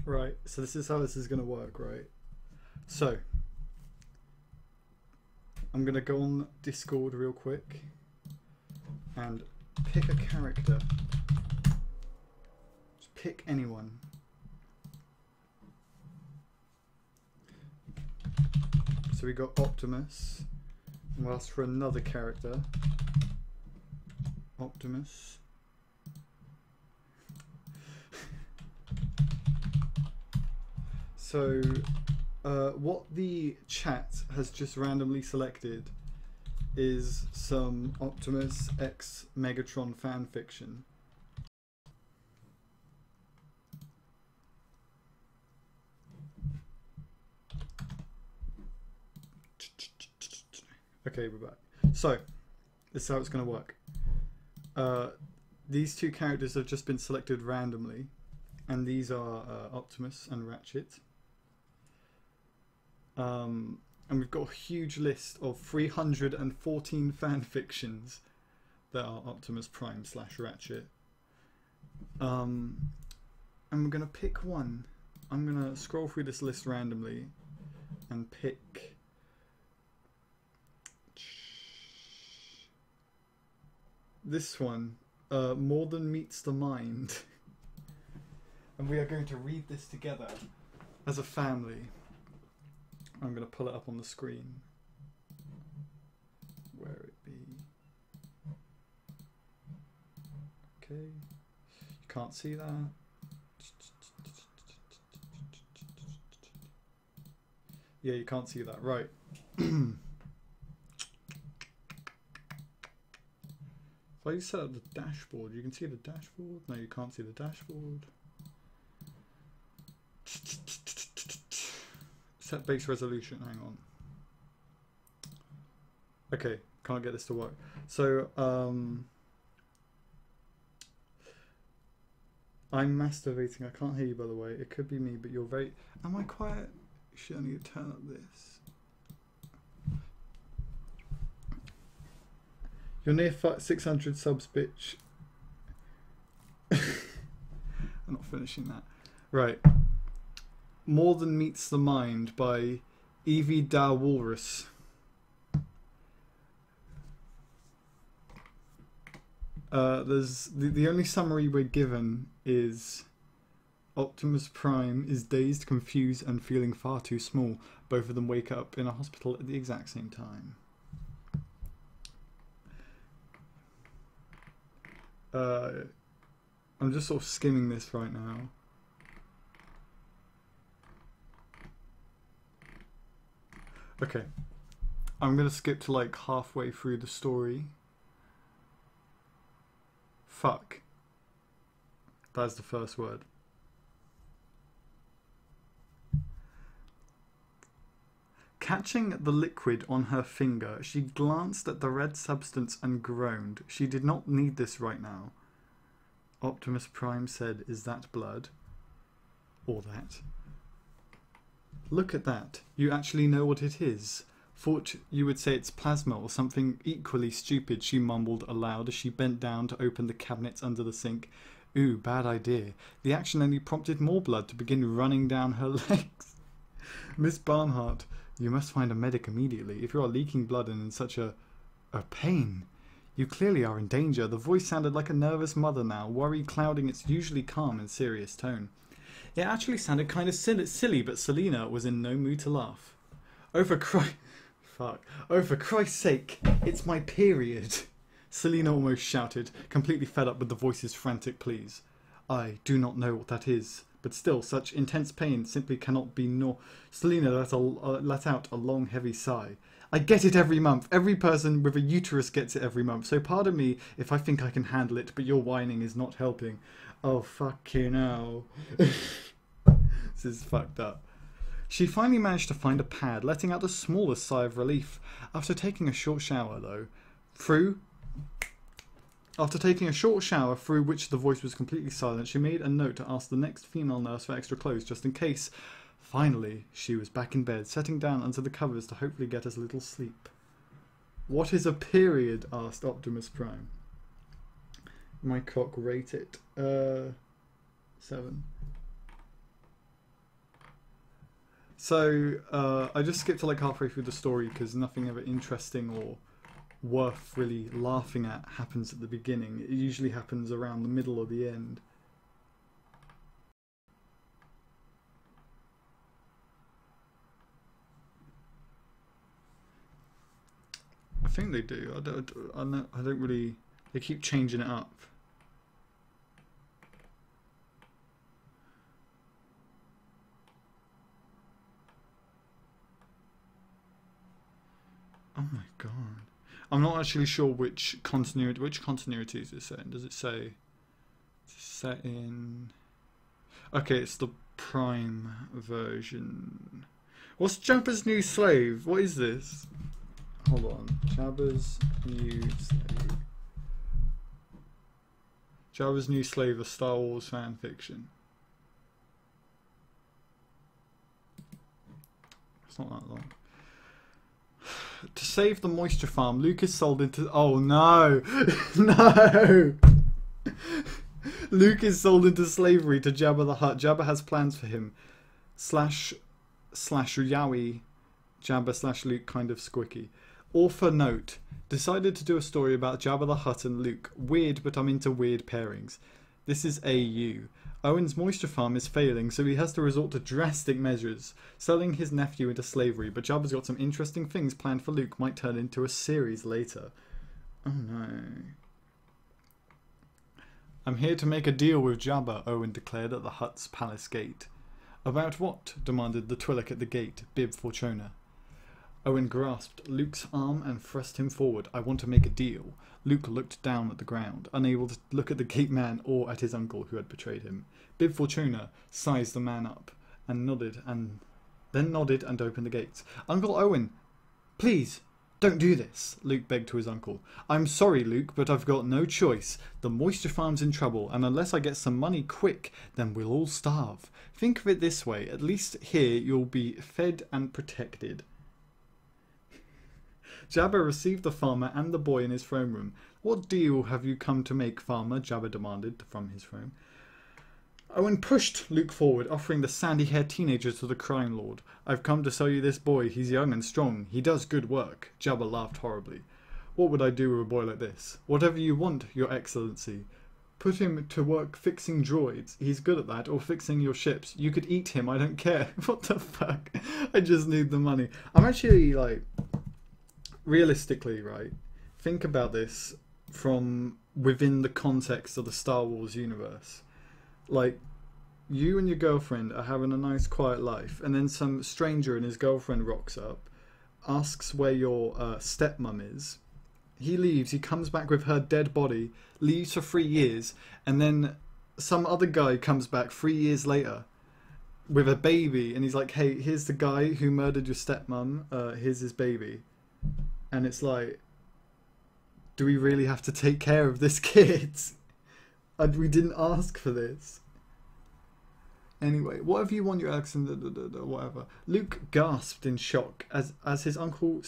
Right, so this is how this is going to work, right? So, I'm going to go on Discord real quick and pick a character. Just pick anyone. So we got Optimus, and we'll ask for another character. Optimus. So, what the chat has just randomly selected is some Optimus X Megatron fanfiction. Okay, we're back. So, this is how it's going to work. These two characters have just been selected randomly, and these are Optimus and Ratchet. And we've got a huge list of 314 fanfictions that are Optimus Prime / Ratchet. And we're going to pick one. I'm going to scroll through this list randomly and pick this one, More Than Meets the Mind. And we are going to read this together as a family. I'm going to pull it up on the screen. Where it be? Okay. You can't see that. Yeah, you can't see that. Right. If I set up the dashboard, you can see the dashboard? No, you can't see the dashboard. Set base resolution, hang on. Okay, can't get this to work. So, I'm masturbating. I can't hear you, by the way. It could be me, but you're very... Am I quiet? Shit, I need to turn up this. You're near 600 subs, bitch. I'm not finishing that. Right. More Than Meets the Mind by Evie Da Walrus. There's the only summary we're given is Optimus Prime is dazed, confused, and feeling far too small. Both of them wake up in a hospital at the exact same time. I'm just sort of skimming this right now. Okay, I'm gonna skip to like halfway through the story. Fuck. That's the first word. Catching the liquid on her finger, she glanced at the red substance and groaned. She did not need this right now. Optimus Prime said, "Is that blood? Or that? Look at that. You actually know what it is. Thought you would say it's plasma or something equally stupid," she mumbled aloud as she bent down to open the cabinets under the sink. Ooh, bad idea. The action only prompted more blood to begin running down her legs. Miss Barnhart, you must find a medic immediately if you are leaking blood and in such a pain. You clearly are in danger. The voice sounded like a nervous mother now, worry clouding its usually calm and serious tone. It actually sounded kind of silly, but Selena was in no mood to laugh. Oh, for Christ's sake, it's my period. Selena almost shouted, completely fed up with the voice's frantic pleas. I do not know what that is, but still, such intense pain simply cannot be Selena let out a long, heavy sigh. I get it every month. Every person with a uterus gets it every month, so pardon me if I think I can handle it, but your whining is not helping. Oh, fucking hell. This is fucked up. She finally managed to find a pad, letting out the smallest sigh of relief. After taking a short shower, through which the voice was completely silent, she made a note to ask the next female nurse for extra clothes, just in case. Finally, she was back in bed, settling down under the covers to hopefully get as little sleep. What is a period? Asked Optimus Prime. My cock rate it. 7. So I just skipped to like halfway through the story because nothing ever interesting or worth really laughing at happens at the beginning. It usually happens around the middle or the end. I think they do. I don't really. They keep changing it up. Oh my god. I'm not actually sure which continuity is it set in. Does it say it's set in? Okay, it's the Prime version. What's Jabba's new slave? What is this? Hold on. Jabba's new slave. Jabba's new slave, a Star Wars fan fiction. It's not that long. To save the moisture farm, Luke is sold into... Oh no! No! Luke is sold into slavery to Jabba the Hutt. Jabba has plans for him. Slash Yowie. Jabba slash Luke kind of squicky. Author note. Decided to do a story about Jabba the Hutt and Luke. Weird, but I'm into weird pairings. This is AU. Owen's moisture farm is failing, so he has to resort to drastic measures, selling his nephew into slavery, but Jabba's got some interesting things planned for Luke, might turn into a series later. Oh no. I'm here to make a deal with Jabba, Owen declared at the Hutt's palace gate. About what? Demanded the Twi'lek at the gate, Bib Fortuna. Owen grasped Luke's arm and thrust him forward. I want to make a deal. Luke looked down at the ground, unable to look at the gate man or at his uncle who had betrayed him. Bib Fortuna sized the man up and nodded and opened the gates. Uncle Owen, please, don't do this, Luke begged to his uncle. I'm sorry, Luke, but I've got no choice. The moisture farm's in trouble, and unless I get some money quick, then we'll all starve. Think of it this way, at least here you'll be fed and protected. Jabba received the farmer and the boy in his throne room. What deal have you come to make, farmer? Jabba demanded from his throne. Owen pushed Luke forward, offering the sandy-haired teenager to the crime lord. I've come to sell you this boy. He's young and strong. He does good work. Jabba laughed horribly. What would I do with a boy like this? Whatever you want, your excellency. Put him to work fixing droids. He's good at that. Or fixing your ships. You could eat him. I don't care. What the fuck? I just need the money. I'm actually like... Realistically, right, think about this from within the context of the Star Wars universe. Like, you and your girlfriend are having a nice quiet life, and then some stranger and his girlfriend rocks up, asks where your stepmom is. He leaves, he comes back with her dead body, leaves for 3 years, and then some other guy comes back 3 years later with a baby, and he's like, hey, here's the guy who murdered your stepmom, here's his baby. And it's like, do we really have to take care of this kid? And we didn't ask for this. Anyway, whatever you want your accent, whatever. Luke gasped in shock as his uncle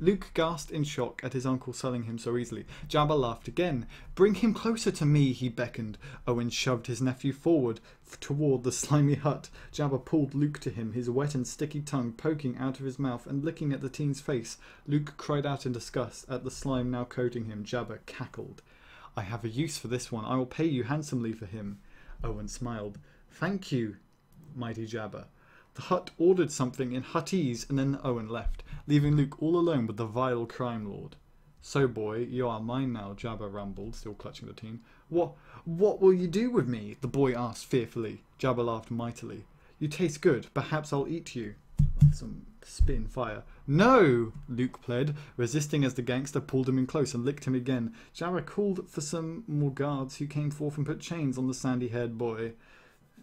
Luke gasped in shock at his uncle selling him so easily. Jabba laughed again. Bring him closer to me, he beckoned. Owen shoved his nephew forward toward the slimy hut. Jabba pulled Luke to him, his wet and sticky tongue poking out of his mouth and licking at the teen's face. Luke cried out in disgust at the slime now coating him. Jabba cackled. I have a use for this one. I will pay you handsomely for him. Owen smiled. Thank you, mighty Jabba. The Hutt ordered something in Huttese, and then Owen left, leaving Luke all alone with the vile crime lord. So, boy, you are mine now, Jabba rumbled, still clutching the teen. What will you do with me? The boy asked fearfully. Jabba laughed mightily. You taste good. Perhaps I'll eat you. Some spin fire. No, Luke pled, resisting as the gangster pulled him in close and licked him again. Jabba called for some more guards who came forth and put chains on the sandy-haired boy.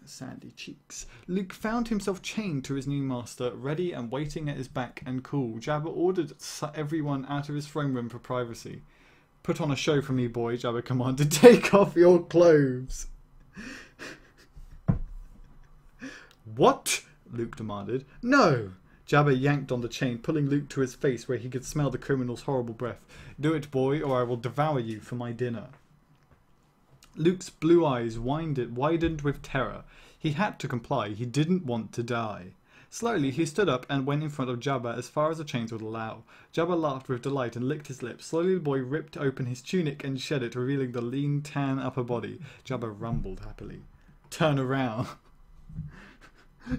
Sandy cheeks. Luke found himself chained to his new master, ready and waiting at his back and cool. Jabba ordered everyone out of his throne room for privacy. Put on a show for me, boy, Jabba commanded. Take off your clothes. What? Luke demanded. No! Jabba yanked on the chain, pulling Luke to his face where he could smell the criminal's horrible breath. Do it, boy, or I will devour you for my dinner. Luke's blue eyes widened with terror. He had to comply. He didn't want to die. Slowly, he stood up and went in front of Jabba as far as the chains would allow. Jabba laughed with delight and licked his lips. Slowly, the boy ripped open his tunic and shed it, revealing the lean, tan upper body. Jabba rumbled happily. "Turn around."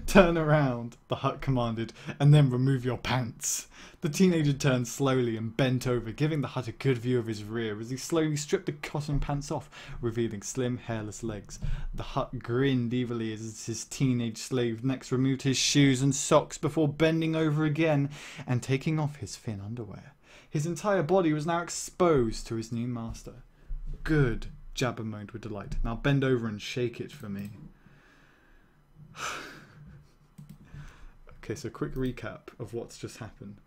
"Turn around," the Hutt commanded, "and then remove your pants." The teenager turned slowly and bent over, giving the Hutt a good view of his rear as he slowly stripped the cotton pants off, revealing slim, hairless legs. The Hutt grinned evilly as his teenage slave next removed his shoes and socks before bending over again and taking off his thin underwear. His entire body was now exposed to his new master. "Good," Jabba moaned with delight. "Now bend over and shake it for me." Okay, so quick recap of what's just happened.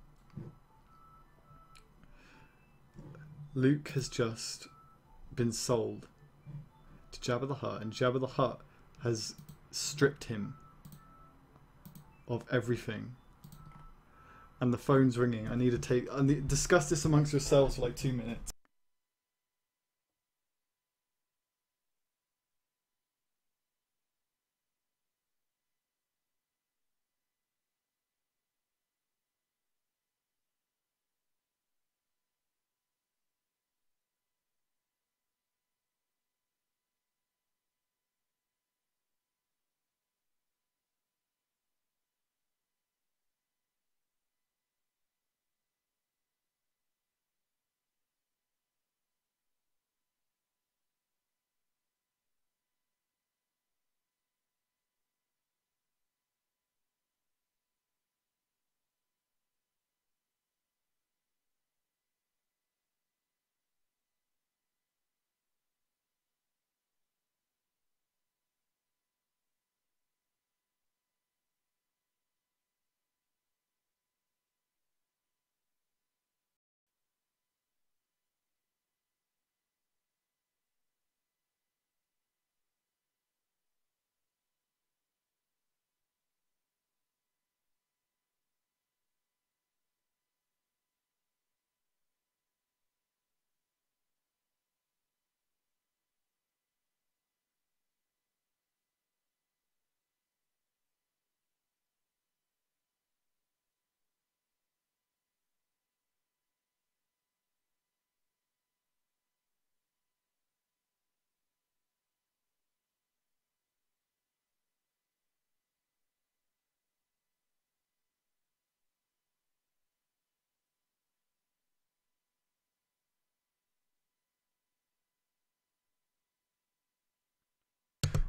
Luke has just been sold to Jabba the Hutt, and Jabba the Hutt has stripped him of everything. And the phone's ringing. I need to discuss this amongst yourselves for like 2 minutes.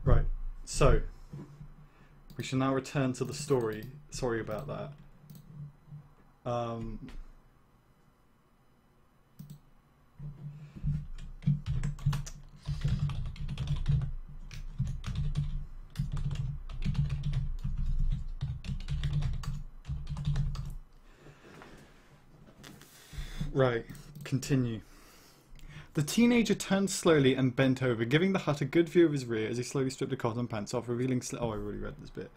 Right, so we shall now return to the story. Sorry about that. Right, continue. The teenager turned slowly and bent over, giving the Hutt a good view of his rear as he slowly stripped the cotton pants off, revealing... Oh, I already read this bit.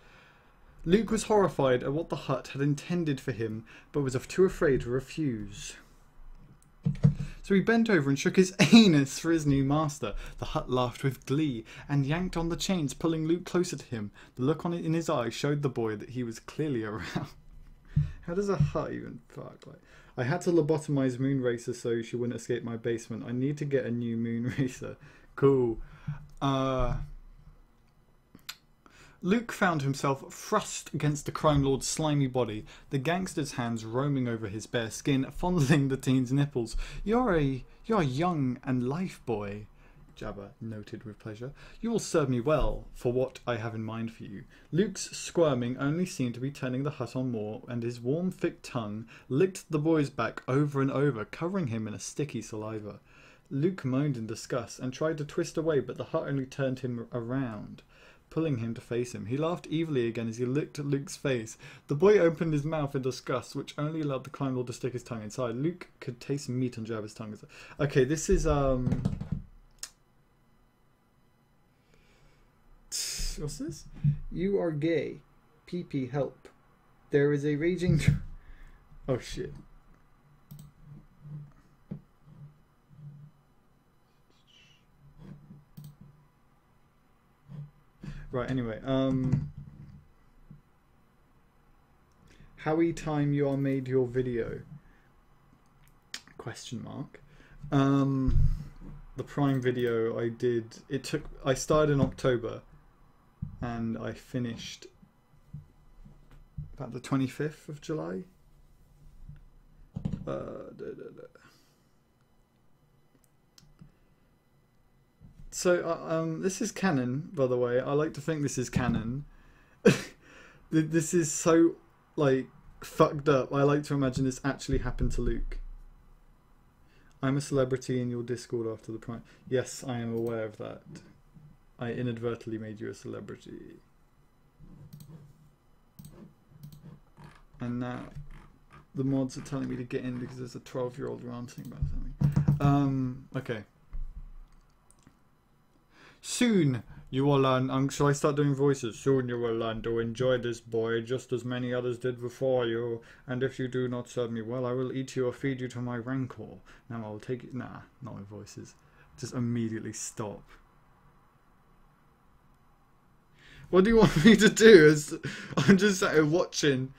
Luke was horrified at what the Hutt had intended for him, but was too afraid to refuse. So he bent over and shook his anus for his new master. The Hutt laughed with glee and yanked on the chains, pulling Luke closer to him. The look in his eye showed the boy that he was clearly aroused. How does a Hutt even fuck? Like, I had to lobotomize Moonracer so she wouldn't escape my basement. I need to get a new Moonracer. Cool. Luke found himself thrust against the crime lord's slimy body, the gangster's hands roaming over his bare skin, fondling the teen's nipples. You're young and life, boy, Jabba noted with pleasure. You will serve me well for what I have in mind for you. Luke's squirming only seemed to be turning the Hutt on more, and his warm, thick tongue licked the boy's back over and over, covering him in a sticky saliva. Luke moaned in disgust and tried to twist away, but the Hutt only turned him around, pulling him to face him. He laughed evilly again as he looked at Luke's face. The boy opened his mouth in disgust, which only allowed the crime lord to stick his tongue inside. Luke could taste meat on Jabba's tongue. Okay, this is what's this? You are gay. PP help. There is a raging... Oh shit. Right, anyway, Howie time you are made your video? Question mark. The Prime video I did, I started in October and I finished about the 25th of July. So this is canon, by the way. I like to think this is canon. This is so like fucked up. I like to imagine this actually happened to Luke. I'm a celebrity in your Discord after the Prime. Yes, I am aware of that. I inadvertently made you a celebrity. And now the mods are telling me to get in because there's a 12-year-old ranting about something. Okay. Soon you will learn. Shall I start doing voices? Soon you will learn to enjoy this boy just as many others did before you. And if you do not serve me well, I will eat you or feed you to my rancor. Now I will take it. Nah, not with voices. Just immediately stop. What do you want me to do? I'm just sat here watching.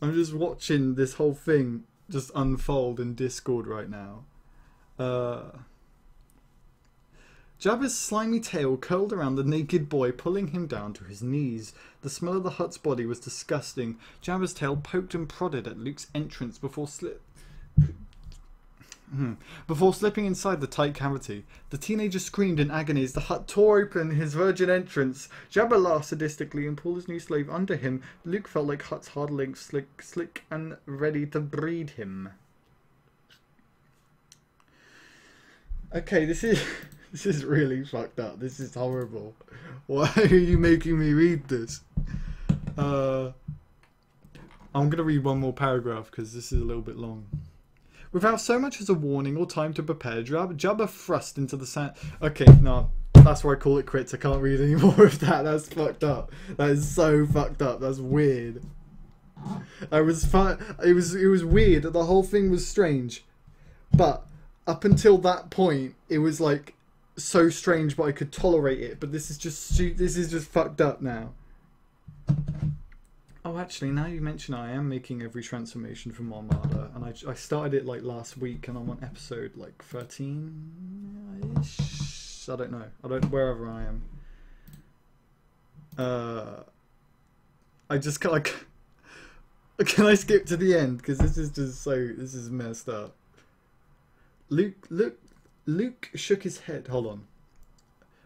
I'm just watching this whole thing just unfold in Discord right now. Jabba's slimy tail curled around the naked boy, pulling him down to his knees. The smell of the Hutt's body was disgusting. Jabba's tail poked and prodded at Luke's entrance before slipping inside the tight cavity. The teenager screamed in agony as the Hutt tore open his virgin entrance. Jabba laughed sadistically and pulled his new slave under him. Luke felt like Hutt's hard link, slick and ready to breed him. Okay, this is really fucked up. This is horrible. Why are you making me read this? I'm going to read one more paragraph because this is a little bit long. Without so much as a warning or time to prepare, Jabba thrust into the sand. Okay, no, that's why I call it quits. I can't read any more of that. That's fucked up. That is so fucked up. That's weird. It was weird. The whole thing was strange. But up until that point, it was like so strange, but I could tolerate it. But this is just fucked up now. Oh, actually, now you mention it, I am making every transformation from Armada, and I started it like last week, and I'm on episode like 13-ish. I don't know. Wherever I am. I just can't. Can I skip to the end? Because this is messed up. Luke shook his head. Hold on.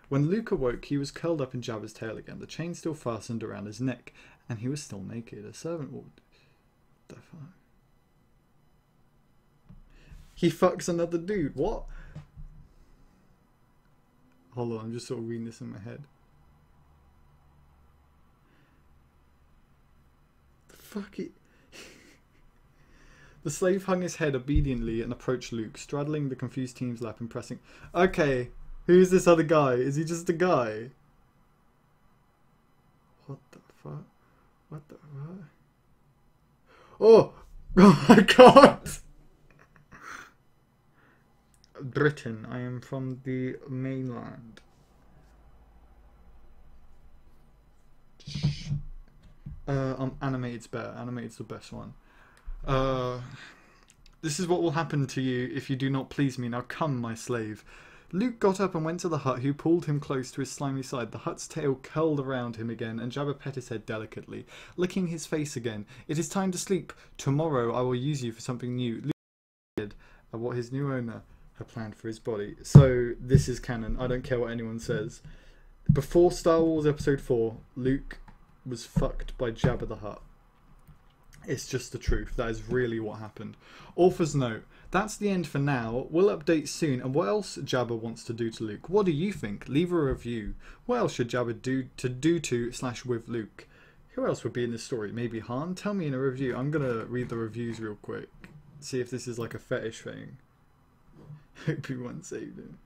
When Luke awoke, he was curled up in Jabba's tail again, the chain still fastened around his neck, and he was still naked. A servant walked. What the fuck? He fucks another dude. What? Hold on, I'm just sort of reading this in my head. The fuck it. The slave hung his head obediently and approached Luke, straddling the confused team's lap and pressing. Okay, who's this other guy? Is he just a guy? What the fuck? What the fuck? Oh! Oh my god! Britain. I am from the mainland. Animated's better. Animated's the best one. This is what will happen to you if you do not please me. Now come, my slave. Luke got up and went to the Hutt, who pulled him close to his slimy side. The Hutt's tail curled around him again, and Jabba pet his head delicately, licking his face again. It is time to sleep. Tomorrow I will use you for something new. Luke did what his new owner had planned for his body. So this is canon. I don't care what anyone says. Before Star Wars Episode 4, Luke was fucked by Jabba the Hutt. It's just the truth. That is really what happened. Author's note. That's the end for now. We'll update soon. And what else Jabba wants to do to Luke? What do you think? Leave a review. What else should Jabba do to/with Luke? Who else would be in this story? Maybe Han? Tell me in a review. I'm going to read the reviews real quick. See if this is like a fetish thing. Obi-Wan saved him.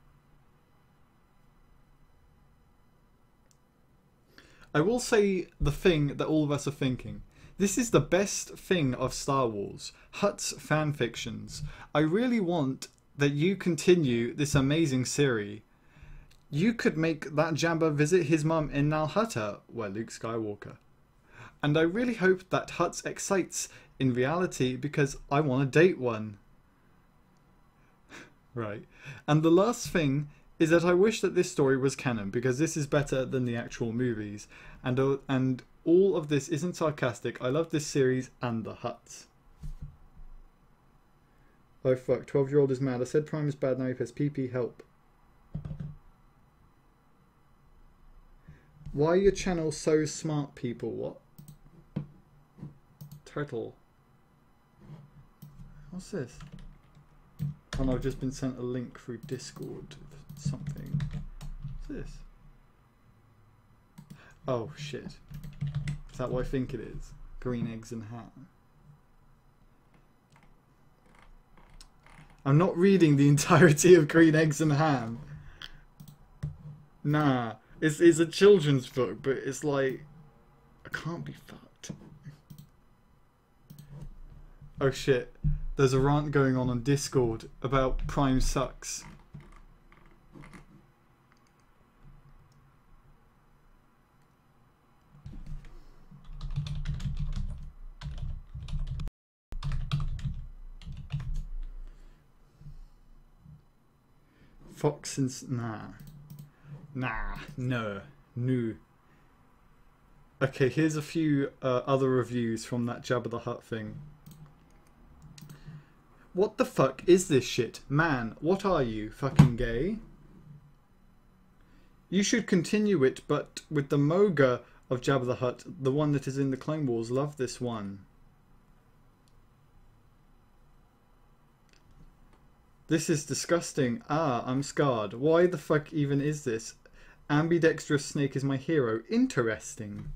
I will say the thing that all of us are thinking. This is the best thing of Star Wars. Hutt's fanfictions. I really want that you continue this amazing series. You could make that Jabba visit his mum in Nal Hutta, where Luke Skywalker. And I really hope that Huts excites in reality because I want to date one. Right. And the last thing is that I wish that this story was canon because this is better than the actual movies. And all of this isn't sarcastic. I love this series and the Huts. Oh fuck, 12-year-old is mad. I said Prime is bad, now he says PP, help. Why are your channel so smart, people? What? Turtle. What's this? Oh no, I've just been sent a link through Discord. Something. What's this? Oh shit. Is that what I think it is? Green eggs and ham. I'm not reading the entirety of Green Eggs and Ham. Nah. It's a children's book, but it's like... I can't be fucked. Oh shit. There's a rant going on Discord about Prime sucks. Fox and... No. Okay, here's a few other reviews from that Jabba the Hutt thing. What the fuck is this shit? Man, what are you? Fucking gay? You should continue it, but with the Moga of Jabba the Hutt, the one that is in the Clone Wars, love this one. This is disgusting. Ah, I'm scarred. Why the fuck even is this? Ambidextrous Snake is my hero. Interesting.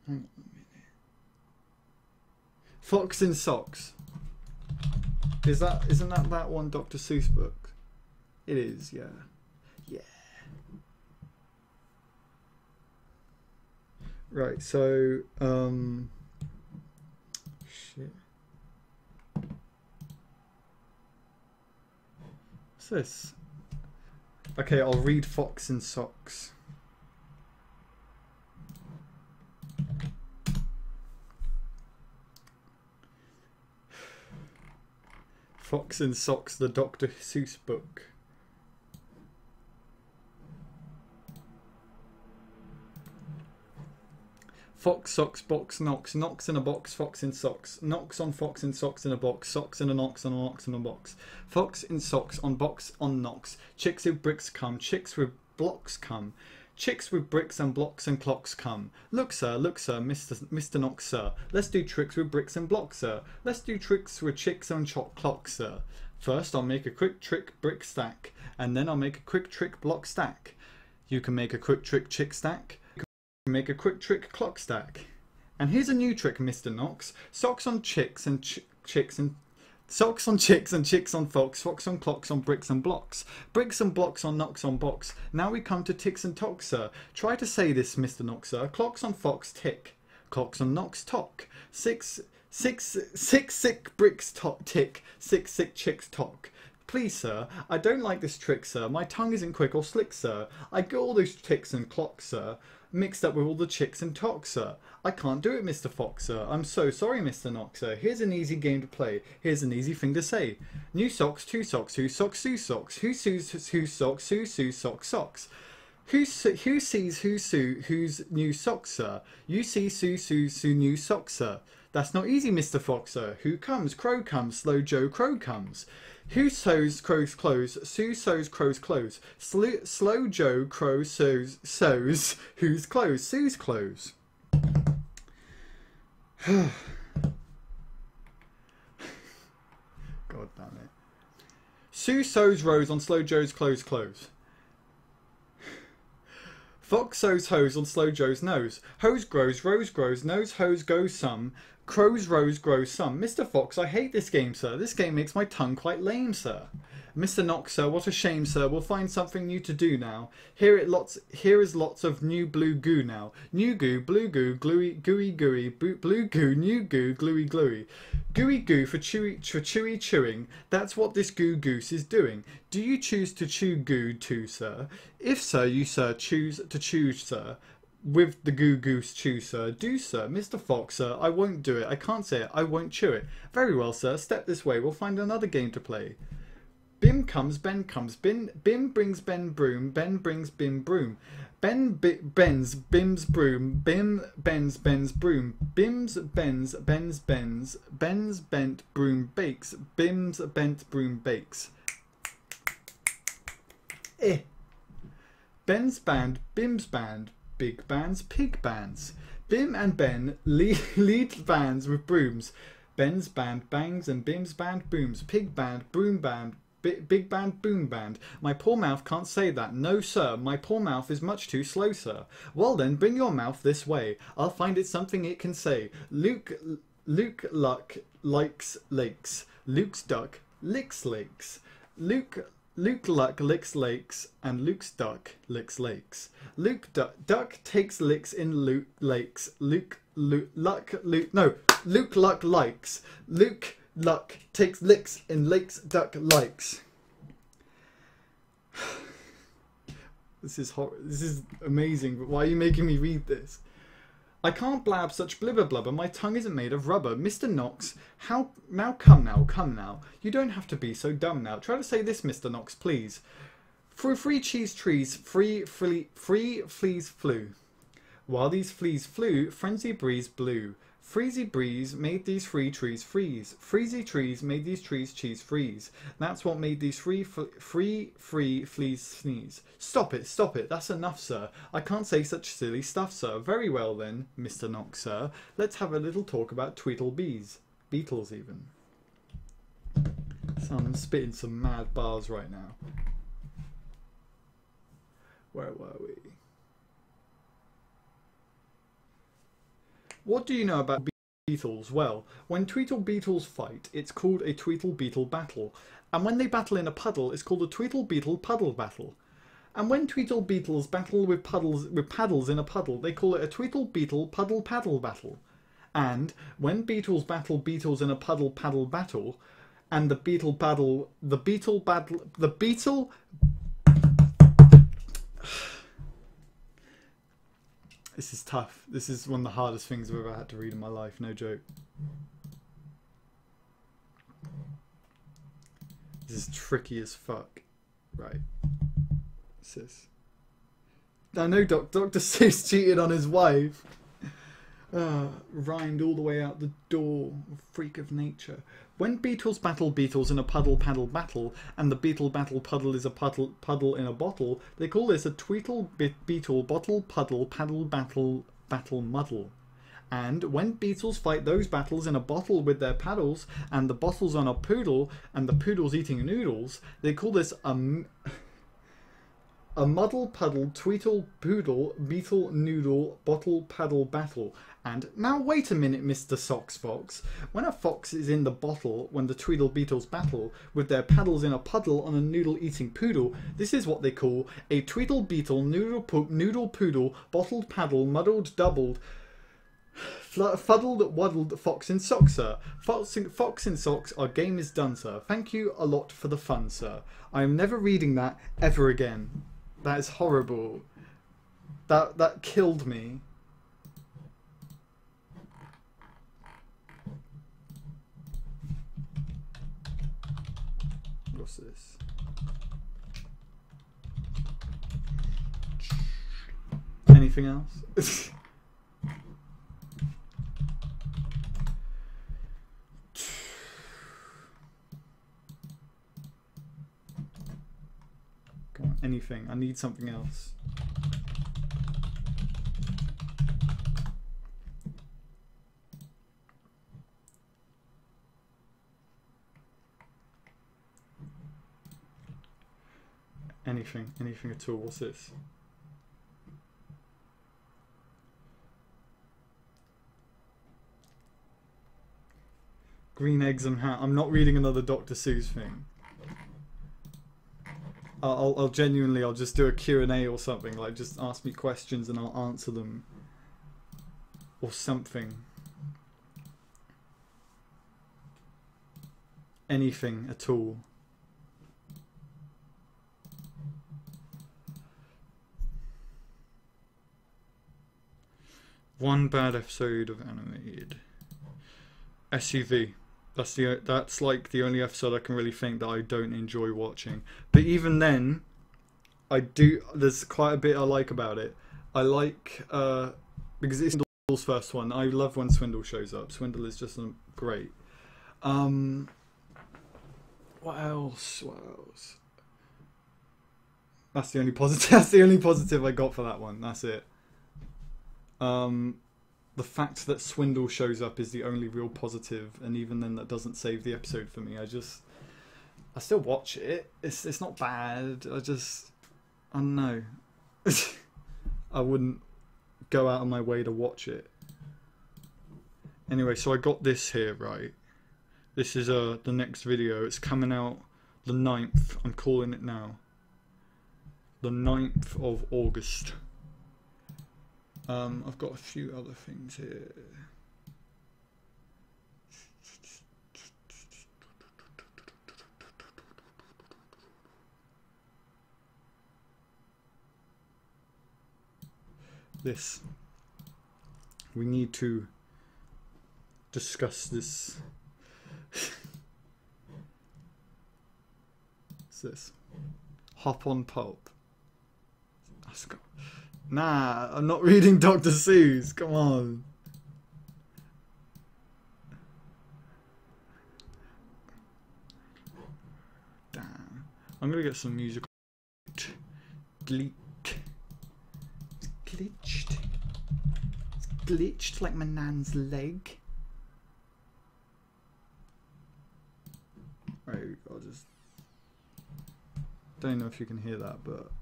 Hang on a minute. Fox in Socks. Isn't that one Dr. Seuss book? It is, yeah. Yeah. Right, so shit. What's this? Okay, I'll read Fox in Socks. Fox in Socks, the Dr. Seuss book. Fox, socks, box, knocks, knocks in a box, fox in socks, knocks on fox in socks in a box, socks in a knocks on a knocks in a box, fox in socks on box on knocks, chicks with bricks come, chicks with blocks come, chicks with bricks and blocks and clocks come. Look sir, Mr. Knox sir, let's do tricks with bricks and blocks sir, let's do tricks with chicks and clocks sir. First I'll make a quick trick brick stack, and then I'll make a quick trick block stack. You can make a quick trick chick stack, make a quick trick clock stack. And here's a new trick, Mr. Knox. Socks on chicks and chicks and socks on chicks and chicks on fox, fox on clocks on bricks and blocks, bricks and blocks on knocks on box. Now we come to ticks and tocks, sir. Try to say this, Mr. Knox, sir. Clocks on fox tick, clocks on knocks tock, six bricks tick, six chicks tock. Please, sir, I don't like this trick, sir. My tongue isn't quick or slick, sir. I get all those ticks and clocks, sir, mixed up with all the chicks and tocks, sir. I can't do it, Mr. Fox, sir. I'm so sorry, Mr. Knox, sir. Here's an easy game to play. Here's an easy thing to say. New socks, two socks, who socks, who socks, who sues, who socks, who sues, socks, socks. Who sees who sue, who's new socks, sir? You see sue, new socks, sir. That's not easy, Mr. Fox, sir. Who comes? Crow comes. Slow Joe Crow comes. Who sews crow's clothes? Sue sews crow's clothes. Slow Joe Crow sews whose clothes? Sue's clothes. God damn it. Sue sews rose on Slow Joe's clothes. Fox sews hose on Slow Joe's nose. Hose grows, rose grows, nose hose goes some. Crows rows grow some. Mr. Fox, I hate this game, sir. This game makes my tongue quite lame, sir. Mr. Knox, sir, what a shame, sir. We'll find something new to do now. Here is lots of new blue goo now. New goo, blue goo, gluey, gooey, gooey, blue goo, new goo, gluey, gluey. Gooey goo for chewy chewing. That's what this goo goose is doing. Do you choose to chew goo too, sir? If, sir, you, sir, choose to chew, sir, with the goo goose chew, sir. Do, sir. Mr. Fox, sir, I won't do it. I can't say it. I won't chew it. Very well, sir. Step this way. We'll find another game to play. Bim comes, Ben comes. Bim brings Ben broom. Ben brings Bim broom. Bends Bim's broom. Bim bends Ben's broom. Bim's bends Ben's bends. Ben's bent broom bakes. Bim's bent broom bakes. Ben's band, Bim's band. Big bands, pig bands. Bim and Ben lead bands with brooms. Ben's band bangs and Bim's band booms. Pig band, broom band, big band, boom band. My poor mouth can't say that. No, sir. My poor mouth is much too slow, sir. Well then, bring your mouth this way. I'll find it something it can say. Luke Luck likes lakes. Luke's duck licks lakes. Luke Luck licks lakes, and Luke's duck licks lakes. Luke Duck takes licks in lakes. Luke Luck likes. Luke Luck takes licks in lakes. Duck likes. This is amazing, but why are you making me read this? I can't blab such blibber blubber, my tongue isn't made of rubber. Mr. Knox, how... Now, come now. You don't have to be so dumb now. Try to say this, Mr. Knox, please. Through free cheese trees, free fleas flew. While these fleas flew, frenzy breeze blew. Freezy breeze made these free trees freeze. Freezy trees made these trees cheese freeze. That's what made these free fleas sneeze. Stop it. That's enough, sir. I can't say such silly stuff, sir. Very well then, Mr. Knox, sir. Let's have a little talk about Tweedlebees. Beetles, even. So I'm spitting some mad bars right now. Where were we? What do you know about beetles? Well, when Tweedle beetles fight, it's called a Tweedle beetle battle. And when they battle in a puddle, it's called a Tweedle beetle puddle battle. And when Tweedle beetles battle with paddles in a puddle, they call it a Tweedle beetle puddle paddle battle. And when beetles battle beetles in a puddle paddle battle, and the beetle This is tough. This is one of the hardest things I've ever had to read in my life, no joke. This is tricky as fuck. Right. What's this? I know Dr. Seuss cheated on his wife. Rhymed all the way out the door. Freak of nature. When beetles battle beetles in a puddle paddle battle, and the beetle battle puddle is a puddle in a bottle, they call this a Tweedle beetle bottle puddle paddle battle muddle. And when beetles fight those battles in a bottle with their paddles, and the bottle's on a poodle, and the poodle's eating noodles, they call this a muddle puddle tweedle poodle beetle noodle bottle paddle battle. And now wait a minute, Mr. Socks Fox. When a fox is in the bottle, when the Tweedle beetles battle with their paddles in a puddle on a noodle eating poodle, this is what they call a Tweedle beetle noodle poodle bottled paddle muddled doubled fuddled waddled fox in socks, sir. Fox in socks, our game is done, sir. Thank you a lot for the fun, sir. I am never reading that ever again. That is horrible. That killed me. What's this? Anything else? Come on, anything. I need something else. Anything at all. What's this? Green eggs and ham. I'm not reading another Dr. Seuss thing. I'll genuinely, I'll just do a Q&A or something. Like, just ask me questions and I'll answer them. Or something. Anything at all. One bad episode of animated. SUV. That's like the only episode I can really think that I don't enjoy watching. But even then, there's quite a bit I like about it. I like because it's Swindle's first one. I love when Swindle shows up. Swindle is just great. What else? That's the only positive. That's the only positive I got for that one. That's it. The fact that Swindle shows up is the only real positive, and even then that doesn't save the episode for me. I still watch it. It's not bad. I don't know. I wouldn't go out of my way to watch it. Anyway, so I got this here, right? This is the next video. It's coming out the 9th. I'm calling it now. The 9th of August. I've got a few other things here. This. We need to discuss this. What's this? Hop on Pulp. Nah, I'm not reading Dr. Seuss. Come on. Damn. I'm gonna get some music. Glitched. It's glitched like my nan's leg. Right, I'll just. Don't know if you can hear that, but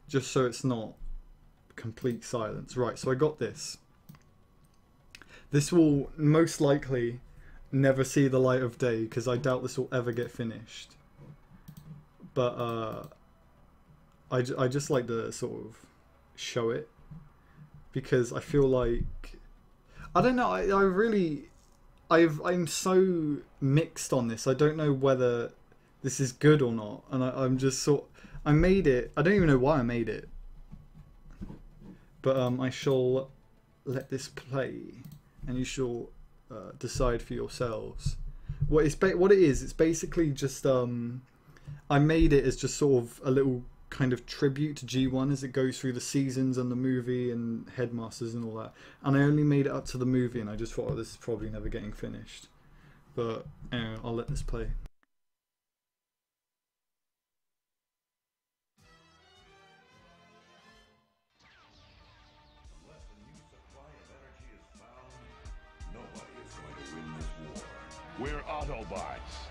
just so it's not complete silence. Right, so I got this. This will most likely never see the light of day because I doubt this will ever get finished. But I just like to sort of show it because I feel like I don't know. I'm so mixed on this. I don't know whether this is good or not, and I'm just I made it. I don't even know why I made it. But I shall let this play, and you shall decide for yourselves. What it is, it's basically just I made it as just sort of a little kind of tribute to G1 as it goes through the seasons and the movie and Headmasters and all that. And I only made it up to the movie, and I just thought, oh, this is probably never getting finished. But anyway, I'll let this play. We're Autobots.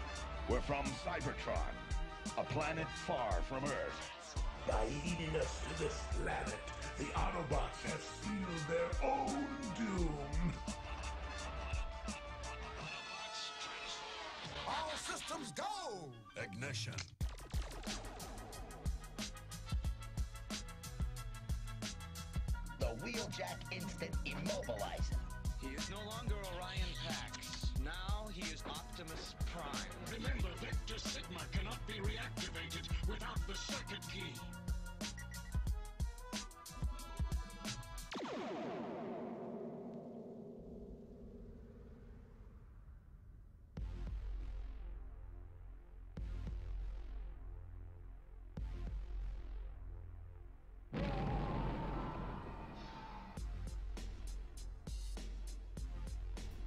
We're from Cybertron, a planet far from Earth. By leading us to this planet, the Autobots have sealed their own doom. All systems go! Ignition. The Wheeljack Instant Immobilizer. He is no longer Orion Pax. Now he is Optimus Prime. Remember, Vector Sigma cannot be reactivated without the circuit key.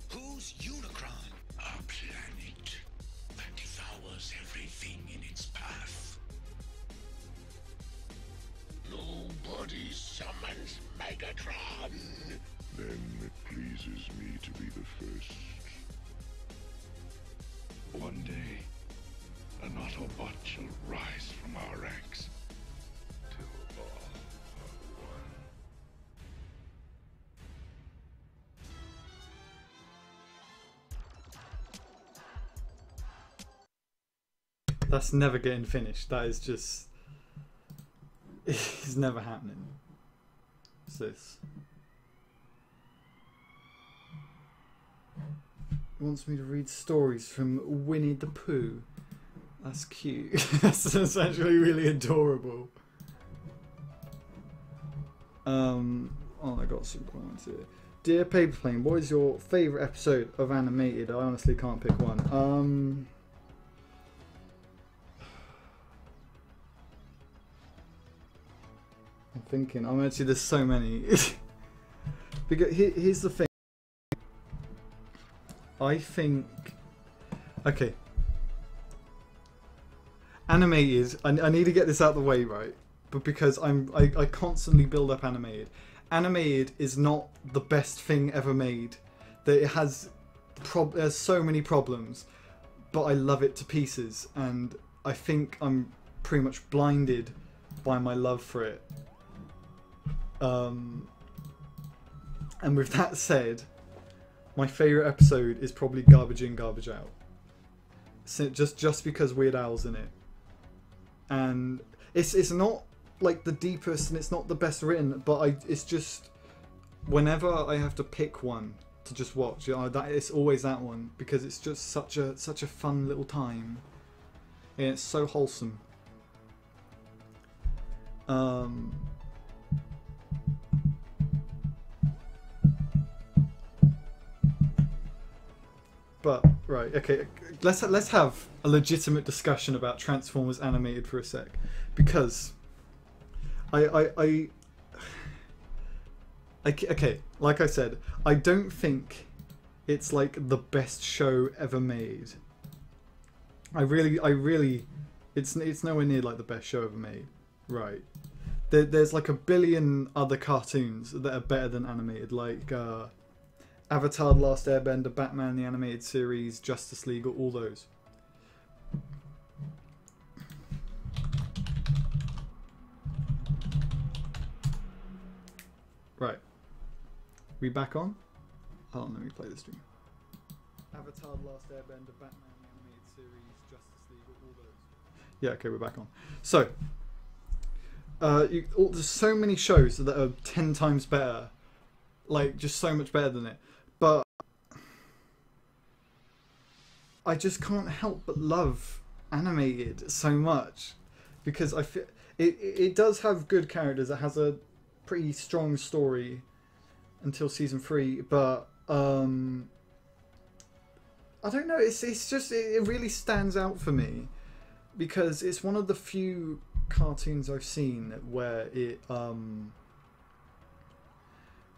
Who's Unicron? A planet that devours everything in its path. Nobody summons Megatron. Then it pleases me to be the first. One day, an Autobot shall rise from our ranks. Till all are one. That's never getting finished. That is just... It's never happening. What's this? He wants me to read stories from Winnie the Pooh. That's cute. That's actually really adorable. Oh, I got some comments here. Dear Paper Plane, what is your favourite episode of animated? I honestly can't pick one. I'm thinking. Actually, there's so many. Because here's the thing. I think. Okay. Animated. I need to get this out of the way, right? But because I constantly build up animated. Animated is not the best thing ever made. That it has there's so many problems, but I love it to pieces, and I think I'm pretty much blinded by my love for it. And with that said, my favourite episode is probably Garbage In, Garbage Out. So just because Weird Al's in it, and it's not like the deepest and it's not the best written, but it's just whenever I have to pick one to just watch, that it's always that one, because it's just such a fun little time, and it's so wholesome. But right, okay, let's have a legitimate discussion about Transformers animated for a sec, because okay, like I said, I don't think it's like the best show ever made. I really, it's nowhere near like the best show ever made, right? There's like a billion other cartoons that are better than animated, like Avatar: The Last Airbender, Batman the Animated Series, Justice League, all those. Right. We back on? Hold on, let me play the stream. Avatar: The Last Airbender, Batman the Animated Series, Justice League, all those. Yeah, okay, we're back on. So, there's so many shows that are 10 times better. Like, just so much better than it. But I just can't help but love animated so much, because I feel it does have good characters. It has a pretty strong story until season 3, but I don't know. It's just it really stands out for me, because it's one of the few cartoons I've seen where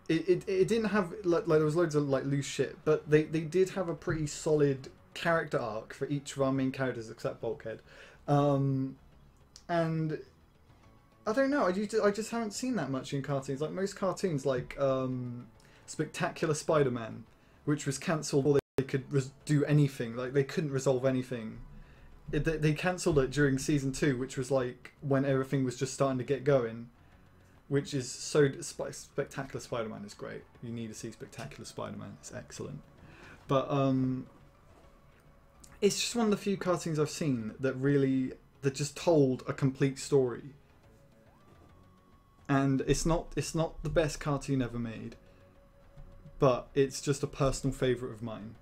it didn't have like there was loads of like loose shit, but they did have a pretty solid character arc for each of our main characters except Bulkhead, and I don't know, I just haven't seen that much in cartoons. Like most cartoons, like Spectacular Spider-Man, which was cancelled before they could do anything. Like they couldn't resolve anything. They cancelled it during season 2, which was like when everything was just starting to get going. Which is so... Spectacular Spider-Man is great. You need to see Spectacular Spider-Man. It's excellent. But it's just one of the few cartoons I've seen that just told a complete story. And it's not the best cartoon ever made, but it's just a personal favourite of mine.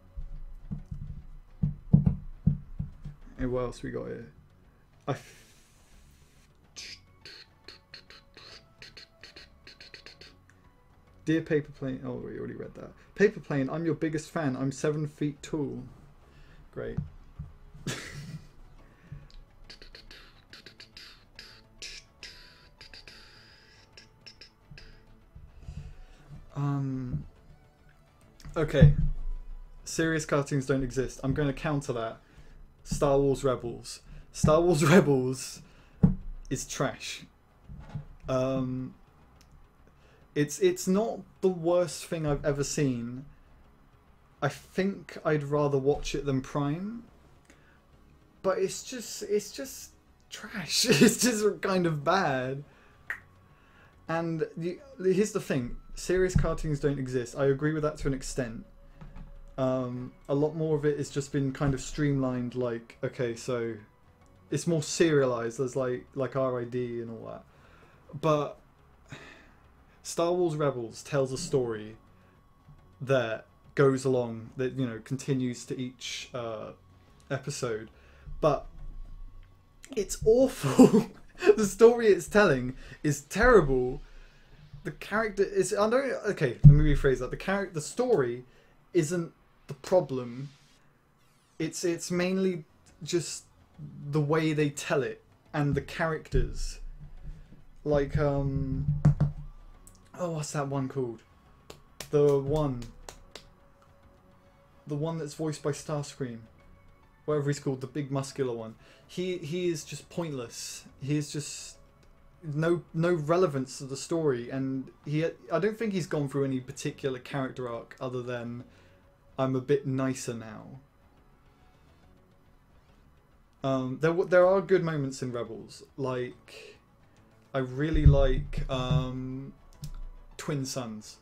And what else we got here? Dear Paper Plane... Oh, we already read that. Paper Plane, I'm your biggest fan. I'm 7 feet tall. Great. Okay. Serious cartoons don't exist. I'm going to counter that. Star Wars Rebels. Star Wars Rebels is trash. It's not the worst thing I've ever seen. I think I'd rather watch it than Prime. But it's just trash. It's just kind of bad. And here's the thing. Serious cartoons don't exist. I agree with that to an extent. A lot more of it has just been kind of streamlined, like, okay, so it's more serialized. There's like RID and all that. But Star Wars Rebels tells a story that goes along, that, you know, continues to each episode, but it's awful. The story it's telling is terrible. The character is, I don't, okay, let me rephrase that. The story isn't the problem. It's mainly just the way they tell it and the characters. Like oh, what's that one called? The one that's voiced by Starscream, whatever he's called, the big muscular one. He is just pointless. He is just no relevance to the story, and I don't think he's gone through any particular character arc other than I'm a bit nicer now. There are good moments in Rebels. Like, I really like Twin Suns,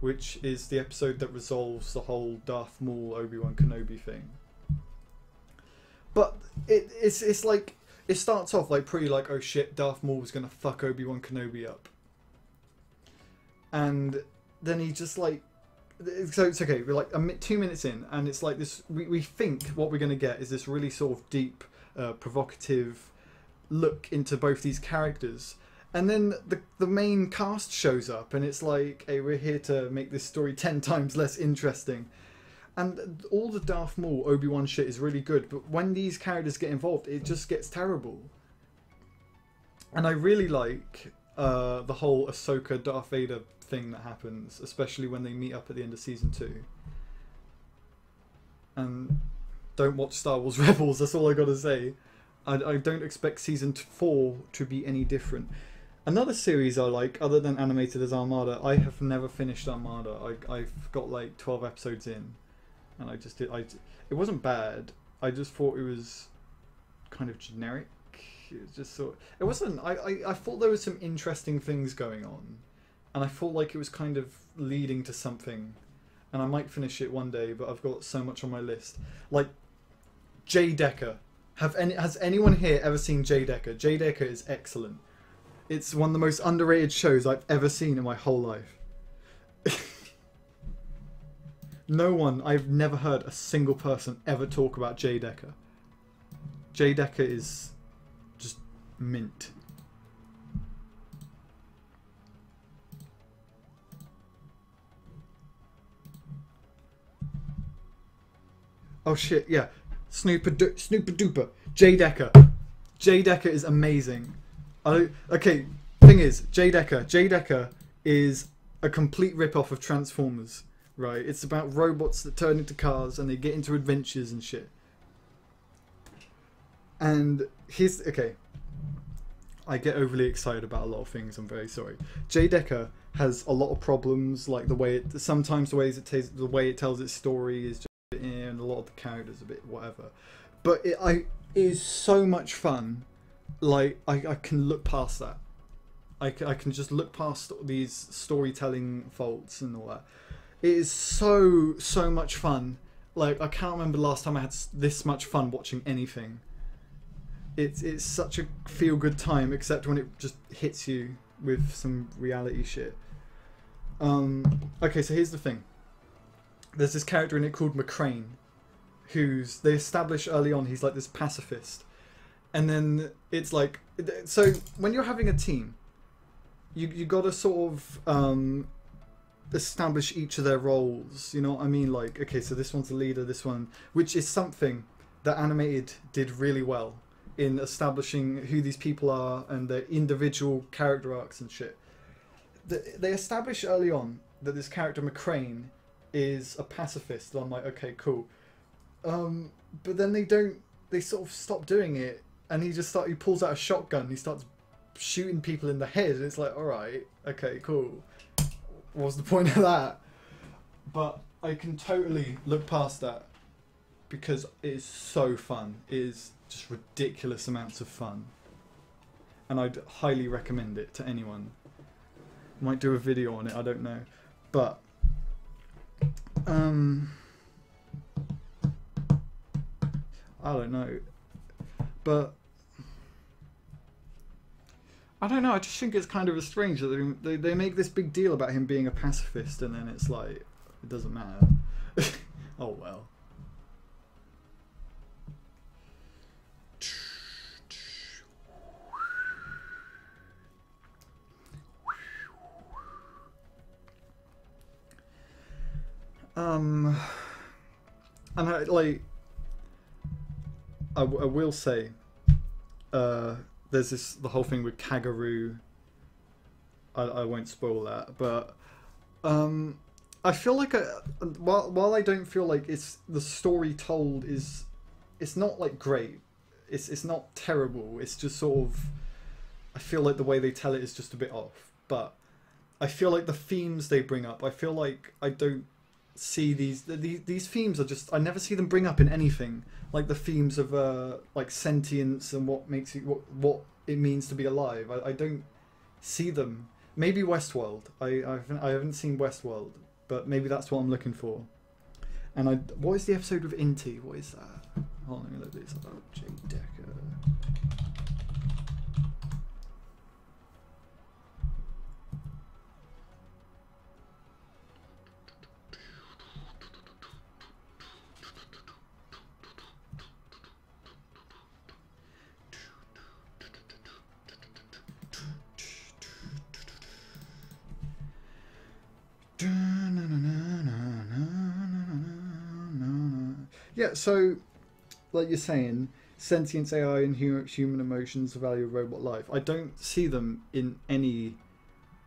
which is the episode that resolves the whole Darth Maul Obi-Wan Kenobi thing. But it's like, it starts off like pretty like, oh shit, Darth Maul was gonna fuck Obi-Wan Kenobi up, and then he just like, so it's okay, we're like 2 minutes in, and it's like this, we think what we're gonna get is this really sort of deep, provocative look into both these characters. And then the main cast shows up, and it's like, hey, we're here to make this story 10 times less interesting. And all the Darth Maul Obi-Wan shit is really good, but when these characters get involved, it just gets terrible. And I really like the whole Ahsoka Darth Vader thing that happens, especially when they meet up at the end of season 2. And don't watch Star Wars Rebels, that's all I gotta say. I don't expect season 4 to be any different. Another series I like, other than animated, as Armada. I have never finished Armada. I've got like 12 episodes in, and I just did. It wasn't bad. I just thought it was kind of generic. It was just sort. It wasn't. I thought there was some interesting things going on, and I felt like it was kind of leading to something. And I might finish it one day, but I've got so much on my list. Like Jay Decker. Has anyone here ever seen Jay Decker? Jay Decker is excellent. It's one of the most underrated shows I've ever seen in my whole life. No one, I've never heard a single person ever talk about Jay Decker. Jay Decker is just mint. Oh shit, yeah. Snooper Duper. Jay Decker. Jay Decker is amazing. Okay, thing is, Jay Decker is a complete rip-off of Transformers, right? It's about robots that turn into cars and they get into adventures and shit. And okay, I get overly excited about a lot of things, I'm very sorry. Jay Decker has a lot of problems, like the way sometimes the way it tells its story is just and a lot of the characters a bit whatever. But it is so much fun. Like, I can look past that. I can just look past these storytelling faults and all that. It is so much fun. Like, I can't remember the last time I had this much fun watching anything. It's such a feel-good time, except when it just hits you with some reality shit. Okay, so here's the thing. There's this character in it called McCrane, they establish early on he's like this pacifist. And then it's like, so when you're having a team, you got to sort of establish each of their roles. You know what I mean? Like, okay, so this one's the leader, this one, which is something that Animated did really well in establishing who these people are and their individual character arcs and shit. They establish early on that this character McCrane is a pacifist. And I'm like, okay, cool. But then they sort of stop doing it. And he pulls out a shotgun. He starts shooting people in the head. And it's like, all right, okay, cool. What's the point of that? But I can totally look past that because it is so fun. It is just ridiculous amounts of fun. And I'd highly recommend it to anyone. Might do a video on it, I don't know. But I don't know. But I don't know. I just think it's kind of strange that they make this big deal about him being a pacifist, and then it's like it doesn't matter. Oh well. And I will say, there's the whole thing with Kaguru. I won't spoil that, but I feel like while I don't feel like it's the story told it's not like great. It's not terrible. It's just sort of, I feel like the way they tell it is just a bit off. But I feel like the themes they bring up, I feel like I don't see these themes are just, I never see them bring up in anything, like the themes of like sentience and what makes you what it means to be alive. I don't see them. Maybe Westworld. I haven't seen Westworld, but maybe that's what I'm looking for. And what is the episode with Inti? What is that? Hold on, let me look this about Jay Decker. Yeah, so like you're saying, sentience, AI, and human emotions, the value of robot life. I don't see them in any